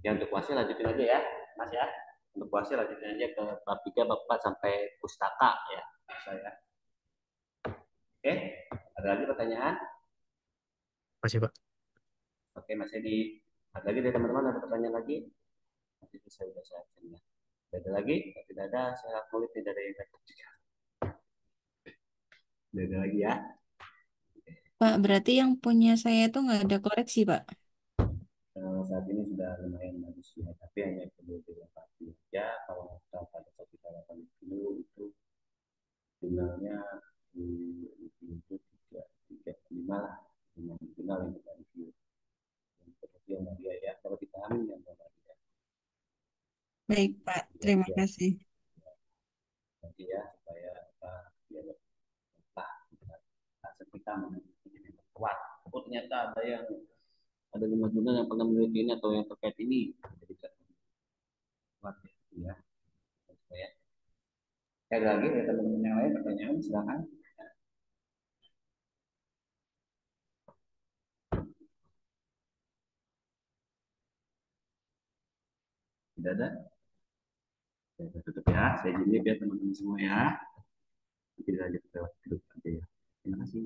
Ya untuk kuasnya lanjutin aja ya, Mas ya. Untuk kuasnya lanjutin aja ke bab 3, bab 4 sampai pustaka ya. Saya. Oke, ada lagi pertanyaan? Makasih Pak. Oke, Mas Edi. Ada lagi dari teman-teman ada pertanyaan lagi? Nanti itu saya udah saya ya. Ada lagi? Kalau tidak ada, saya kulit dari laptop juga. Tidak ada lagi ya. Pak, berarti yang punya saya itu nggak ada koreksi, Pak. Saat ini sudah lumayan bagus ya, tapi hanya perlu dilengkapi ya. Kalau kita pada saat kita lakukan itu finalnya itu tiga lima lah, dengan final yang kita review. Seperti yang dia ya, kalau dipahami yang dia. Baik, Pak. Terima kasih. Nanti ya supaya apa biar lah kita menjadi kuat. Oh ternyata ada 5 jurnal yang pernah meneliti ini atau yang terkait ini. Jadi kuat ya. Ya. Ada lagi ada teman-teman yang lain pertanyaan silakan. Tidak ada. Saya tutup ya. Saya izin ya teman-teman semua ya. Nanti lanjut ke grup aja ya. Terima kasih.